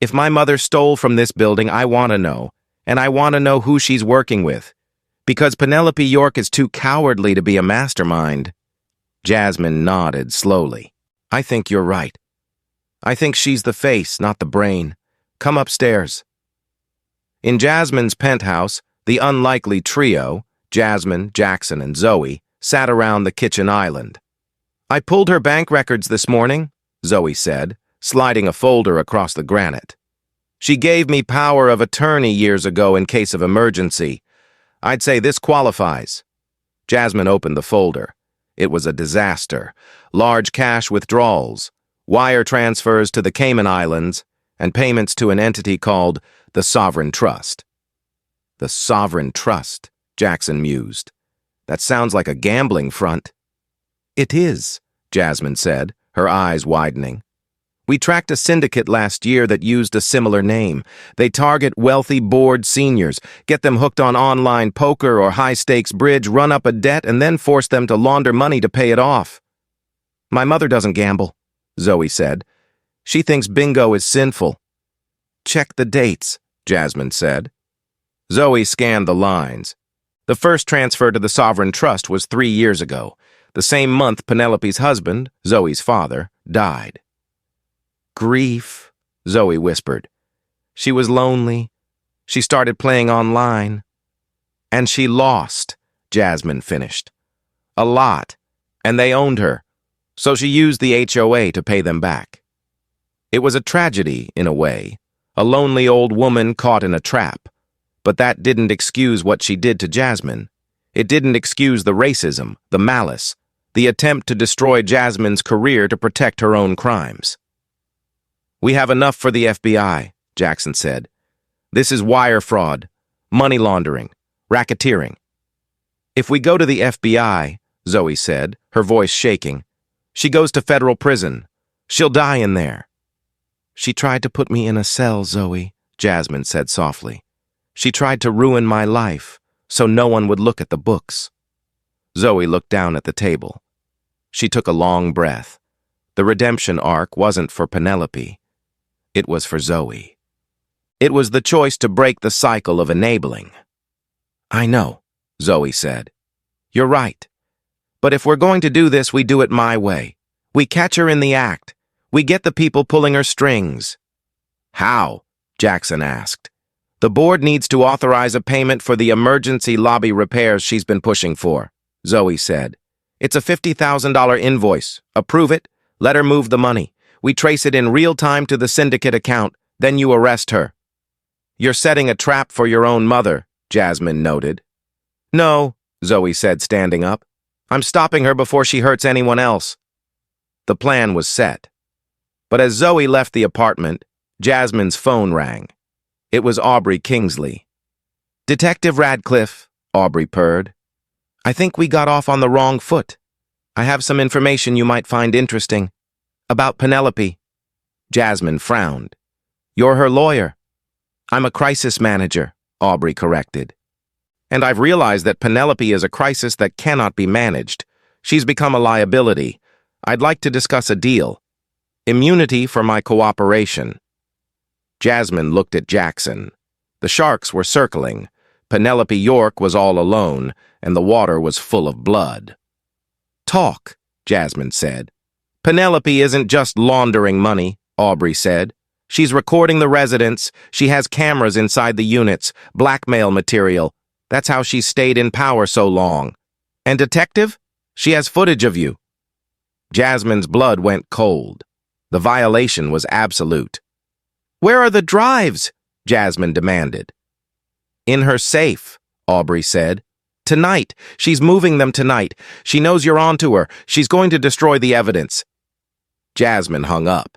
If my mother stole from this building, I want to know, and I want to know who she's working with. Because Penelope York is too cowardly to be a mastermind. Jasmine nodded slowly. I think you're right. I think she's the face, not the brain. Come upstairs. In Jasmine's penthouse, the unlikely trio, Jasmine, Jackson, and Zoe, sat around the kitchen island. I pulled her bank records this morning, Zoe said, sliding a folder across the granite. She gave me power of attorney years ago in case of emergency. I'd say this qualifies. Jasmine opened the folder. It was a disaster. Large cash withdrawals, wire transfers to the Cayman Islands, and payments to an entity called the Sovereign Trust. The Sovereign Trust, Jackson mused. That sounds like a gambling front. It is, Jasmine said, her eyes widening. We tracked a syndicate last year that used a similar name. They target wealthy, bored seniors, get them hooked on online poker or high-stakes bridge, run up a debt, and then force them to launder money to pay it off. My mother doesn't gamble, Zoe said. She thinks bingo is sinful. Check the dates, Jasmine said. Zoe scanned the lines. The first transfer to the Sovereign Trust was 3 years ago, the same month Penelope's husband, Zoe's father, died. Grief, Zoe whispered. She was lonely. She started playing online. And she lost, Jasmine finished. A lot, and they owned her, so she used the HOA to pay them back. It was a tragedy, in a way, a lonely old woman caught in a trap, but that didn't excuse what she did to Jasmine. It didn't excuse the racism, the malice, the attempt to destroy Jasmine's career to protect her own crimes. We have enough for the FBI, Jackson said. This is wire fraud, money laundering, racketeering. If we go to the FBI, Zoe said, her voice shaking, she goes to federal prison. She'll die in there. She tried to put me in a cell, Zoe, Jasmine said softly. She tried to ruin my life, so no one would look at the books. Zoe looked down at the table. She took a long breath. The redemption arc wasn't for Penelope. It was for Zoe. It was the choice to break the cycle of enabling. I know, Zoe said. You're right. But if we're going to do this, we do it my way. We catch her in the act. We get the people pulling her strings. How? Jackson asked. The board needs to authorize a payment for the emergency lobby repairs she's been pushing for, Zoe said. It's a $50,000 invoice. Approve it. Let her move the money. We trace it in real time to the syndicate account, then you arrest her. You're setting a trap for your own mother, Jasmine noted. No, Zoe said, standing up. I'm stopping her before she hurts anyone else. The plan was set. But as Zoe left the apartment, Jasmine's phone rang. It was Aubrey Kingsley. Detective Radcliffe, Aubrey purred. I think we got off on the wrong foot. I have some information you might find interesting. About Penelope. Jasmine frowned. You're her lawyer. I'm a crisis manager, Aubrey corrected. And I've realized that Penelope is a crisis that cannot be managed. She's become a liability. I'd like to discuss a deal. Immunity for my cooperation. Jasmine looked at Jackson. The sharks were circling. Penelope York was all alone, and the water was full of blood. Talk, Jasmine said. Penelope isn't just laundering money, Aubrey said. She's recording the residents. She has cameras inside the units, blackmail material. That's how she's stayed in power so long. And detective? She has footage of you. Jasmine's blood went cold. The violation was absolute. Where are the drives? Jasmine demanded. In her safe, Aubrey said. Tonight. She's moving them tonight. She knows you're onto her. She's going to destroy the evidence. Jasmine hung up.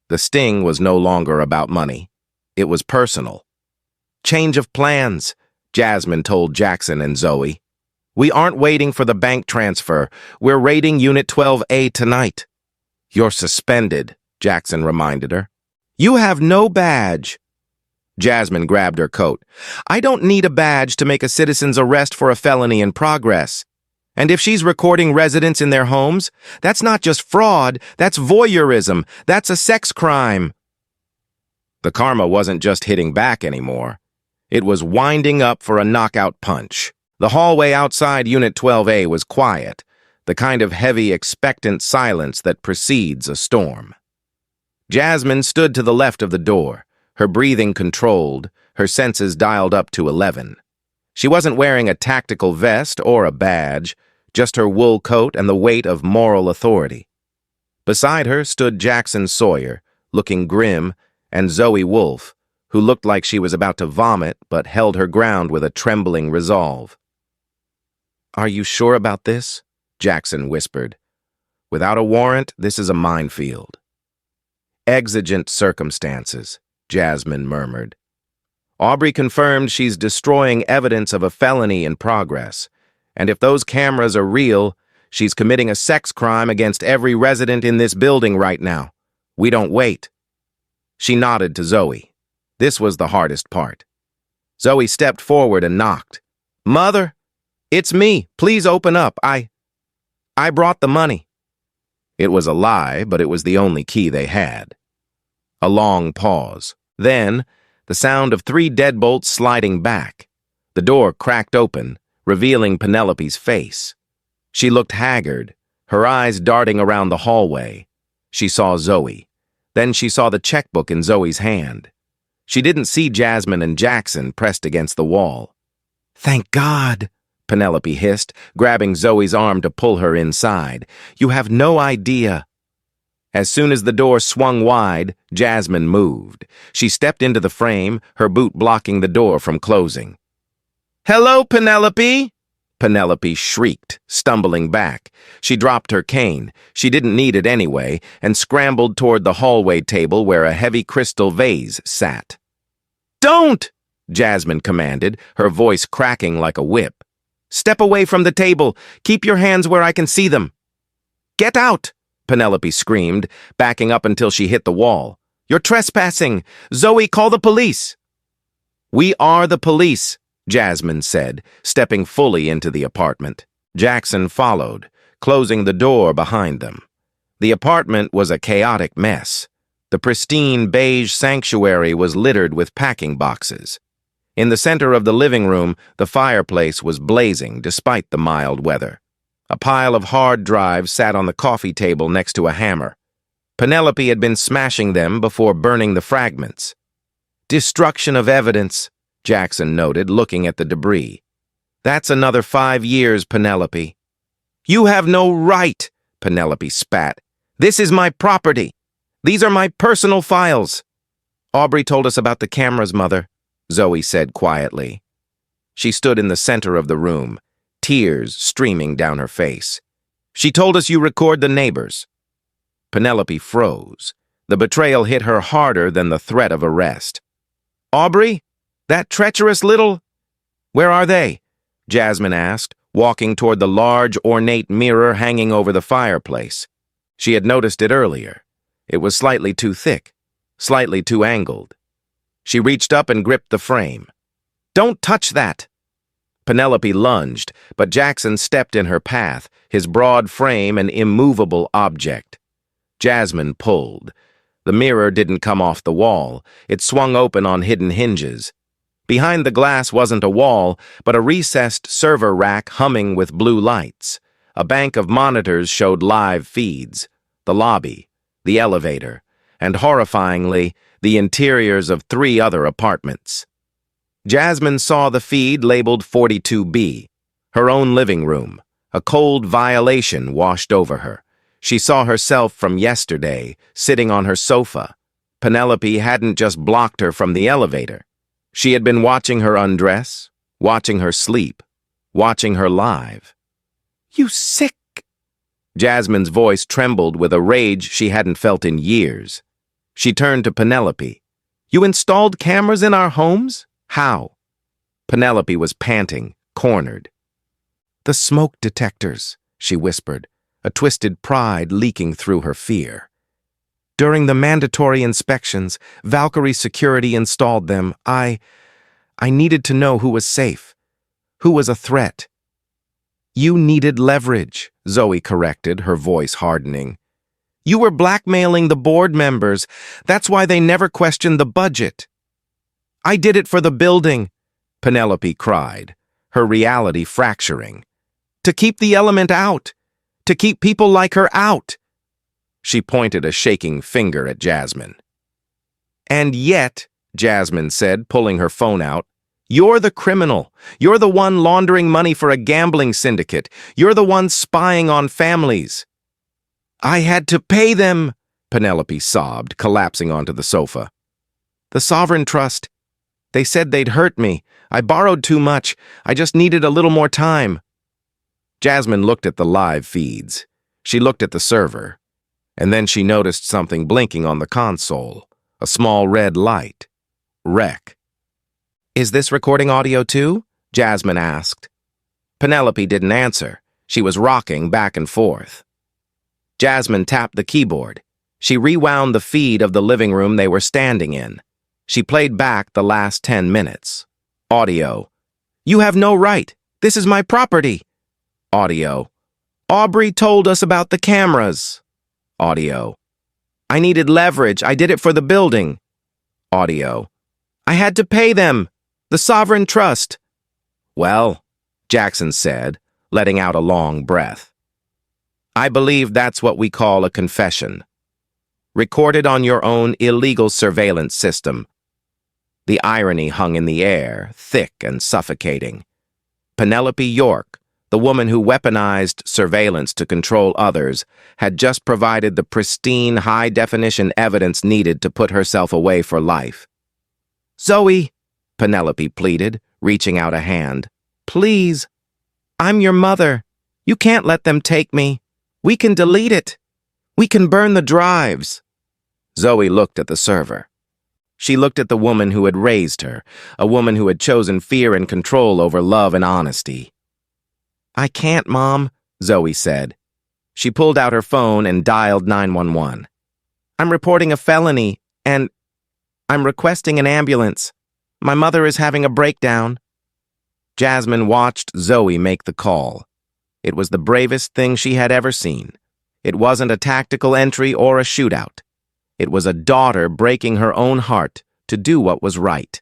The sting was no longer about money. It was personal. Change of plans, Jasmine told Jackson and Zoe. We aren't waiting for the bank transfer. We're raiding Unit 12A tonight. You're suspended, Jackson reminded her. You have no badge. Jasmine grabbed her coat. I don't need a badge to make a citizen's arrest for a felony in progress. And if she's recording residents in their homes, that's not just fraud, that's voyeurism, that's a sex crime. The karma wasn't just hitting back anymore. It was winding up for a knockout punch. The hallway outside Unit 12A was quiet, the kind of heavy, expectant silence that precedes a storm. Jasmine stood to the left of the door, her breathing controlled, her senses dialed up to 11. She wasn't wearing a tactical vest or a badge, just her wool coat and the weight of moral authority. Beside her stood Jackson Sawyer, looking grim, and Zoe Wolfe, who looked like she was about to vomit but held her ground with a trembling resolve. Are you sure about this? Jackson whispered. Without a warrant, this is a minefield. Exigent circumstances, Jasmine murmured. Aubrey confirmed she's destroying evidence of a felony in progress, and if those cameras are real, she's committing a sex crime against every resident in this building right now. We don't wait. She nodded to Zoe. This was the hardest part. Zoe stepped forward and knocked. Mother, it's me. Please open up. I brought the money. It was a lie, but it was the only key they had. A long pause. Then, the sound of 3 deadbolts sliding back. The door cracked open, revealing Penelope's face. She looked haggard, her eyes darting around the hallway. She saw Zoe. Then she saw the checkbook in Zoe's hand. She didn't see Jasmine and Jackson pressed against the wall. Thank God, Penelope hissed, grabbing Zoe's arm to pull her inside. You have no idea. As soon as the door swung wide, Jasmine moved. She stepped into the frame, her boot blocking the door from closing. Hello, Penelope! Penelope shrieked, stumbling back. She dropped her cane. She didn't need it anyway, and scrambled toward the hallway table where a heavy crystal vase sat. Don't! Jasmine commanded, her voice cracking like a whip. Step away from the table. Keep your hands where I can see them. Get out! Penelope screamed, backing up until she hit the wall. You're trespassing! Zoe, call the police! We are the police, Jasmine said, stepping fully into the apartment. Jackson followed, closing the door behind them. The apartment was a chaotic mess. The pristine beige sanctuary was littered with packing boxes. In the center of the living room, the fireplace was blazing despite the mild weather. A pile of hard drives sat on the coffee table next to a hammer. Penelope had been smashing them before burning the fragments. Destruction of evidence, Jackson noted, looking at the debris. That's another 5 years, Penelope. You have no right, Penelope spat. This is my property. These are my personal files. Aubrey told us about the cameras, Mother, Zoe said quietly. She stood in the center of the room, tears streaming down her face. She told us you record the neighbors. Penelope froze. The betrayal hit her harder than the threat of arrest. Aubrey? That treacherous little... Where are they? Jasmine asked, walking toward the large, ornate mirror hanging over the fireplace. She had noticed it earlier. It was slightly too thick, slightly too angled. She reached up and gripped the frame. Don't touch that! Penelope lunged, but Jackson stepped in her path, his broad frame an immovable object. Jasmine pulled. The mirror didn't come off the wall. It swung open on hidden hinges. Behind the glass wasn't a wall, but a recessed server rack humming with blue lights. A bank of monitors showed live feeds, the lobby, the elevator, and horrifyingly, the interiors of 3 other apartments. Jasmine saw the feed labeled 42B, her own living room. A cold violation washed over her. She saw herself from yesterday, sitting on her sofa. Penelope hadn't just blocked her from the elevator. She had been watching her undress, watching her sleep, watching her live. You sick! Jasmine's voice trembled with a rage she hadn't felt in years. She turned to Penelope. You installed cameras in our homes? How? Penelope was panting, cornered. The smoke detectors, she whispered, a twisted pride leaking through her fear. During the mandatory inspections, Valkyrie Security installed them. I needed to know who was safe, who was a threat. You needed leverage, Zoe corrected, her voice hardening. You were blackmailing the board members. That's why they never questioned the budget. I did it for the building, Penelope cried, her reality fracturing. To keep the element out. To keep people like her out. She pointed a shaking finger at Jasmine. And yet, Jasmine said, pulling her phone out, you're the criminal. You're the one laundering money for a gambling syndicate. You're the one spying on families. I had to pay them, Penelope sobbed, collapsing onto the sofa. The Sovereign Trust. They said they'd hurt me. I borrowed too much. I just needed a little more time. Jasmine looked at the live feeds. She looked at the server. And then she noticed something blinking on the console. A small red light. Rec. Is this recording audio too? Jasmine asked. Penelope didn't answer. She was rocking back and forth. Jasmine tapped the keyboard. She rewound the feed of the living room they were standing in. She played back the last 10 minutes. Audio. You have no right. This is my property. Audio. Aubrey told us about the cameras. Audio. I needed leverage. I did it for the building. Audio. I had to pay them. The Sovereign Trust. Well, Jackson said, letting out a long breath. I believe that's what we call a confession. Recorded on your own illegal surveillance system. The irony hung in the air, thick and suffocating. Penelope York, the woman who weaponized surveillance to control others, had just provided the pristine, high-definition evidence needed to put herself away for life. Zoe, Penelope pleaded, reaching out a hand. Please. I'm your mother. You can't let them take me. We can delete it. We can burn the drives. Zoe looked at the server. She looked at the woman who had raised her, a woman who had chosen fear and control over love and honesty. I can't, Mom, Zoe said. She pulled out her phone and dialed 911. I'm reporting a felony, and I'm requesting an ambulance. My mother is having a breakdown. Jasmine watched Zoe make the call. It was the bravest thing she had ever seen. It wasn't a tactical entry or a shootout. It was a daughter breaking her own heart to do what was right.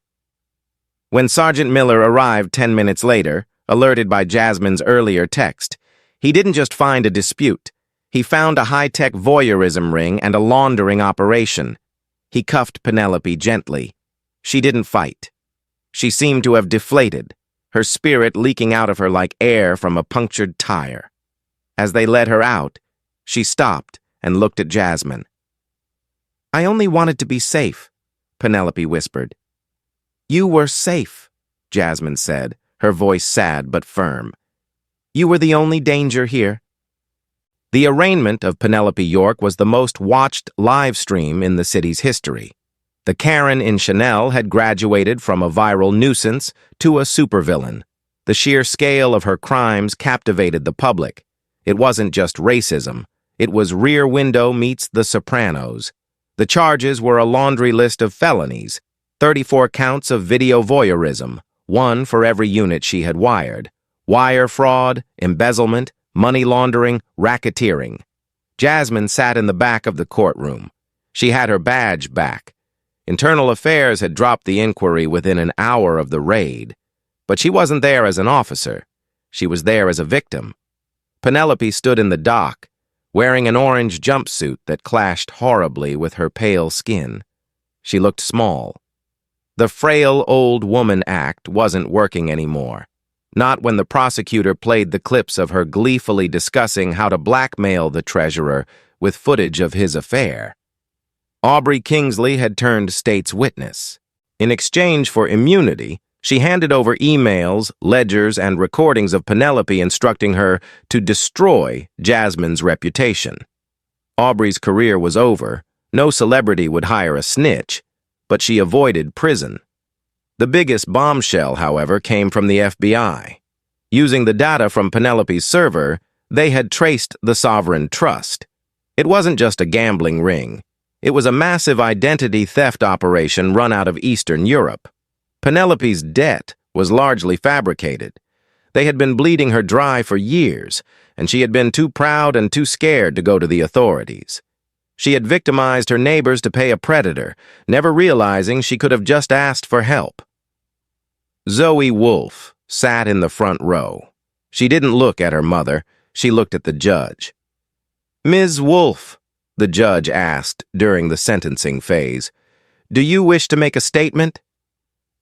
When Sergeant Miller arrived 10 minutes later, alerted by Jasmine's earlier text, he didn't just find a dispute. He found a high-tech voyeurism ring and a laundering operation. He cuffed Penelope gently. She didn't fight. She seemed to have deflated, her spirit leaking out of her like air from a punctured tire. As they led her out, she stopped and looked at Jasmine. I only wanted to be safe, Penelope whispered. You were safe, Jasmine said, her voice sad but firm. You were the only danger here. The arraignment of Penelope York was the most watched live stream in the city's history. The Karen in Chanel had graduated from a viral nuisance to a supervillain. The sheer scale of her crimes captivated the public. It wasn't just racism. It was Rear Window meets The Sopranos. The charges were a laundry list of felonies, 34 counts of video voyeurism, one for every unit she had wired, wire fraud, embezzlement, money laundering, racketeering. Jasmine sat in the back of the courtroom. She had her badge back. Internal Affairs had dropped the inquiry within an hour of the raid. But she wasn't there as an officer. She was there as a victim. Penelope stood in the dock, wearing an orange jumpsuit that clashed horribly with her pale skin. She looked small. The frail old woman act wasn't working anymore. Not when the prosecutor played the clips of her gleefully discussing how to blackmail the treasurer with footage of his affair. Aubrey Kingsley had turned state's witness. In exchange for immunity, she handed over emails, ledgers, and recordings of Penelope instructing her to destroy Jasmine's reputation. Aubrey's career was over. No celebrity would hire a snitch, but she avoided prison. The biggest bombshell, however, came from the FBI. Using the data from Penelope's server, they had traced the Sovereign Trust. It wasn't just a gambling ring. It was a massive identity theft operation run out of Eastern Europe. Penelope's debt was largely fabricated. They had been bleeding her dry for years, and she had been too proud and too scared to go to the authorities. She had victimized her neighbors to pay a predator, never realizing she could have just asked for help. Zoe Wolfe sat in the front row. She didn't look at her mother, she looked at the judge. "Ms. Wolfe," the judge asked during the sentencing phase, "do you wish to make a statement?"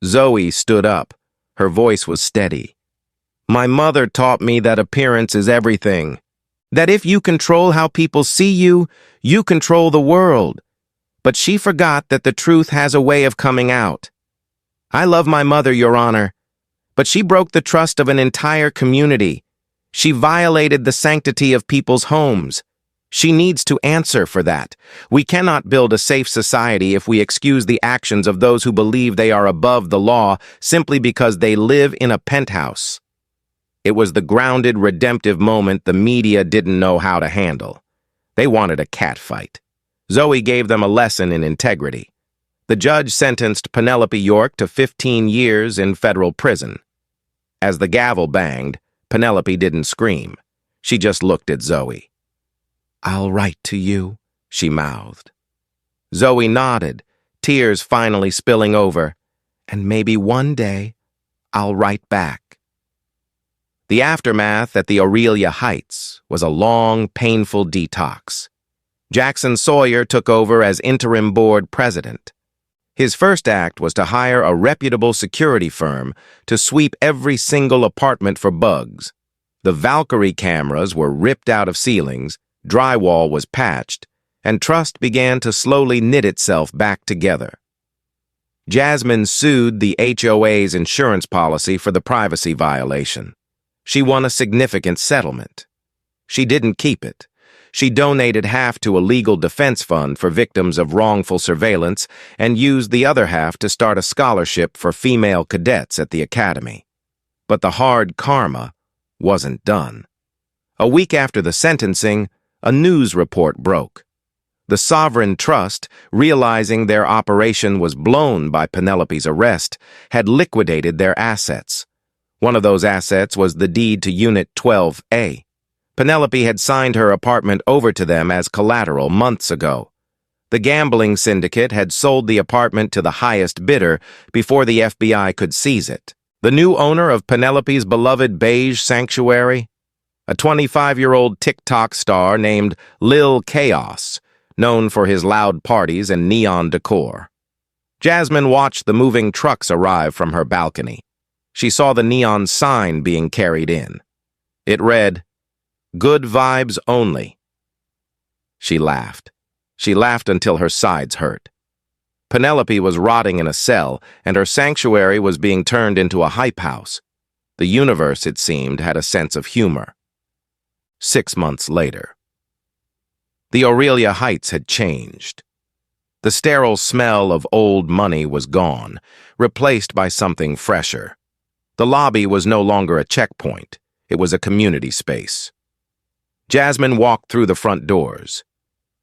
Zoe stood up. Her voice was steady. "My mother taught me that appearance is everything. That if you control how people see you, you control the world. But she forgot that the truth has a way of coming out. I love my mother, Your Honor, but she broke the trust of an entire community. She violated the sanctity of people's homes. She needs to answer for that. We cannot build a safe society if we excuse the actions of those who believe they are above the law simply because they live in a penthouse." It was the grounded, redemptive moment the media didn't know how to handle. They wanted a catfight. Zoe gave them a lesson in integrity. The judge sentenced Penelope York to 15 years in federal prison. As the gavel banged, Penelope didn't scream. She just looked at Zoe. "I'll write to you," she mouthed. Zoe nodded, tears finally spilling over. "And maybe one day, I'll write back." The aftermath at the Aurelia Heights was a long, painful detox. Jackson Sawyer took over as interim board president. His first act was to hire a reputable security firm to sweep every single apartment for bugs. The Valkyrie cameras were ripped out of ceilings, drywall was patched, and trust began to slowly knit itself back together. Jasmine sued the HOA's insurance policy for the privacy violation. She won a significant settlement. She didn't keep it. She donated half to a legal defense fund for victims of wrongful surveillance and used the other half to start a scholarship for female cadets at the academy. But the hard karma wasn't done. A week after the sentencing, a news report broke. The Sovereign Trust, realizing their operation was blown by Penelope's arrest, had liquidated their assets. One of those assets was the deed to Unit 12A. Penelope had signed her apartment over to them as collateral months ago. The gambling syndicate had sold the apartment to the highest bidder before the FBI could seize it. The new owner of Penelope's beloved beige sanctuary? A 25-year-old TikTok star named Lil Chaos, known for his loud parties and neon decor. Jasmine watched the moving trucks arrive from her balcony. She saw the neon sign being carried in. It read, "Good vibes only." She laughed. She laughed until her sides hurt. Penelope was rotting in a cell, and her sanctuary was being turned into a hype house. The universe, it seemed, had a sense of humor. 6 months later. The Aurelia Heights had changed. The sterile smell of old money was gone, replaced by something fresher. The lobby was no longer a checkpoint. It was a community space. Jasmine walked through the front doors.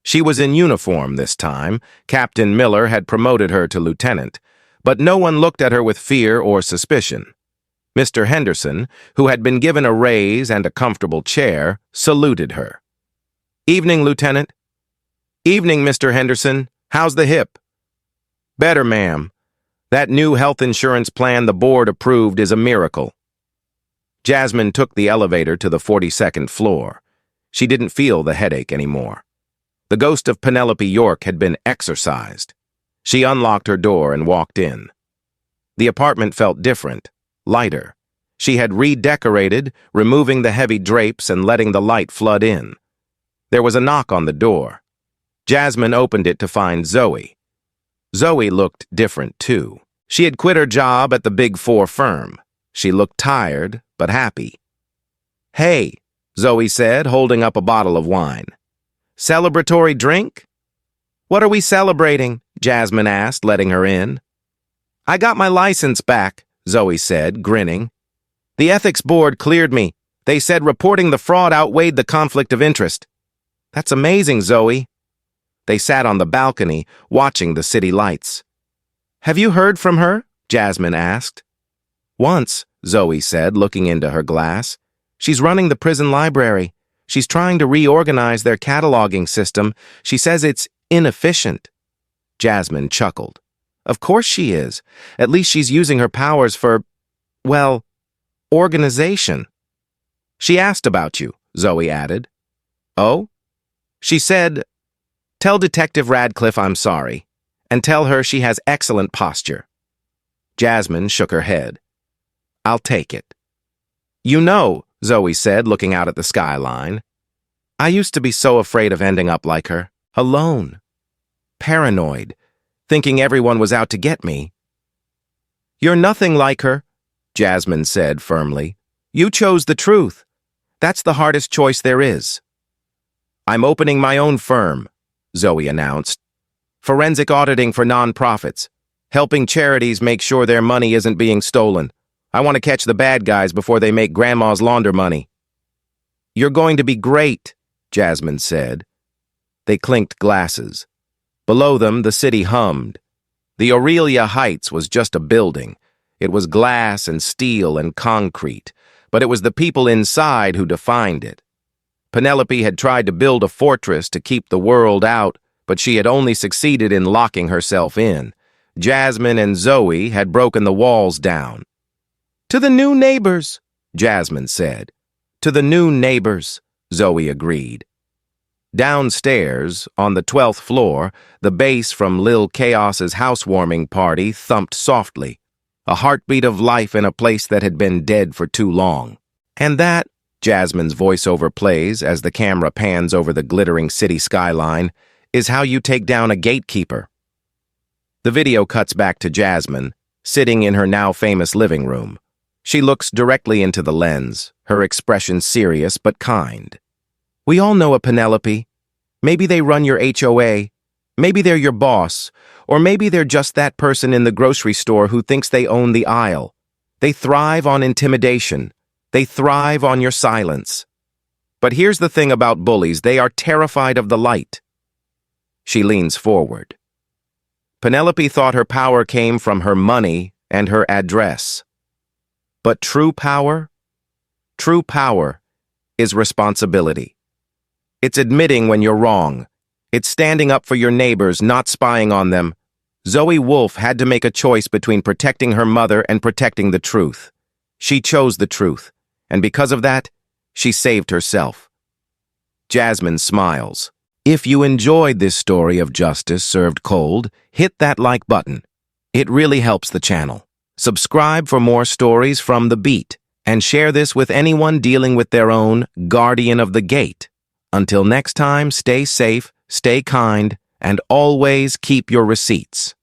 She was in uniform this time. Captain Miller had promoted her to lieutenant, but no one looked at her with fear or suspicion. Mr. Henderson, who had been given a raise and a comfortable chair, saluted her. "Evening, Lieutenant." "Evening, Mr. Henderson. How's the hip?" "Better, ma'am. That new health insurance plan the board approved is a miracle." Jasmine took the elevator to the 42nd floor. She didn't feel the headache anymore. The ghost of Penelope York had been exorcised. She unlocked her door and walked in. The apartment felt different, lighter. She had redecorated, removing the heavy drapes and letting the light flood in. There was a knock on the door. Jasmine opened it to find Zoe. Zoe looked different, too. She had quit her job at the Big Four firm. She looked tired, but happy. "Hey," Zoe said, holding up a bottle of wine. "Celebratory drink?" "What are we celebrating?" Jasmine asked, letting her in. "I got my license back," Zoe said, grinning. "The ethics board cleared me. They said reporting the fraud outweighed the conflict of interest." "That's amazing, Zoe." They sat on the balcony, watching the city lights. "Have you heard from her?" Jasmine asked. "Once," Zoe said, looking into her glass. "She's running the prison library. She's trying to reorganize their cataloging system. She says it's inefficient." Jasmine chuckled. "Of course she is. At least she's using her powers for, well, organization." "She asked about you," Zoe added. "Oh?" "She said, 'Tell Detective Radcliffe I'm sorry, and tell her she has excellent posture.'" Jasmine shook her head. "I'll take it." "You know," Zoe said, looking out at the skyline, "I used to be so afraid of ending up like her, alone, paranoid, thinking everyone was out to get me." "You're nothing like her," Jasmine said firmly. "You chose the truth. That's the hardest choice there is." "I'm opening my own firm," Zoe announced. "Forensic auditing for nonprofits, helping charities make sure their money isn't being stolen. I want to catch the bad guys before they make Grandma's launder money." "You're going to be great," Jasmine said. They clinked glasses. Below them, the city hummed. The Aurelia Heights was just a building. It was glass and steel and concrete, but it was the people inside who defined it. Penelope had tried to build a fortress to keep the world out, but she had only succeeded in locking herself in. Jasmine and Zoe had broken the walls down. "To the new neighbors," Jasmine said. "To the new neighbors," Zoe agreed. Downstairs, on the 12th floor, the bass from Lil Chaos's housewarming party thumped softly, a heartbeat of life in a place that had been dead for too long. "And that," Jasmine's voiceover plays as the camera pans over the glittering city skyline, "is how you take down a gatekeeper." The video cuts back to Jasmine, sitting in her now famous living room. She looks directly into the lens, her expression serious but kind. "We all know a Penelope. Maybe they run your HOA, maybe they're your boss, or maybe they're just that person in the grocery store who thinks they own the aisle. They thrive on intimidation. They thrive on your silence. But here's the thing about bullies, they are terrified of the light." She leans forward. Penelope thought her power came from her money and her address. But true power is responsibility. It's admitting when you're wrong. It's standing up for your neighbors, not spying on them. Zoe Wolf had to make a choice between protecting her mother and protecting the truth. She chose the truth, and because of that, she saved herself. Jasmine smiles. If you enjoyed this story of justice served cold, hit that like button. It really helps the channel. Subscribe for more stories from The Beat, and share this with anyone dealing with their own guardian of the gate. Until next time, stay safe, stay kind, and always keep your receipts.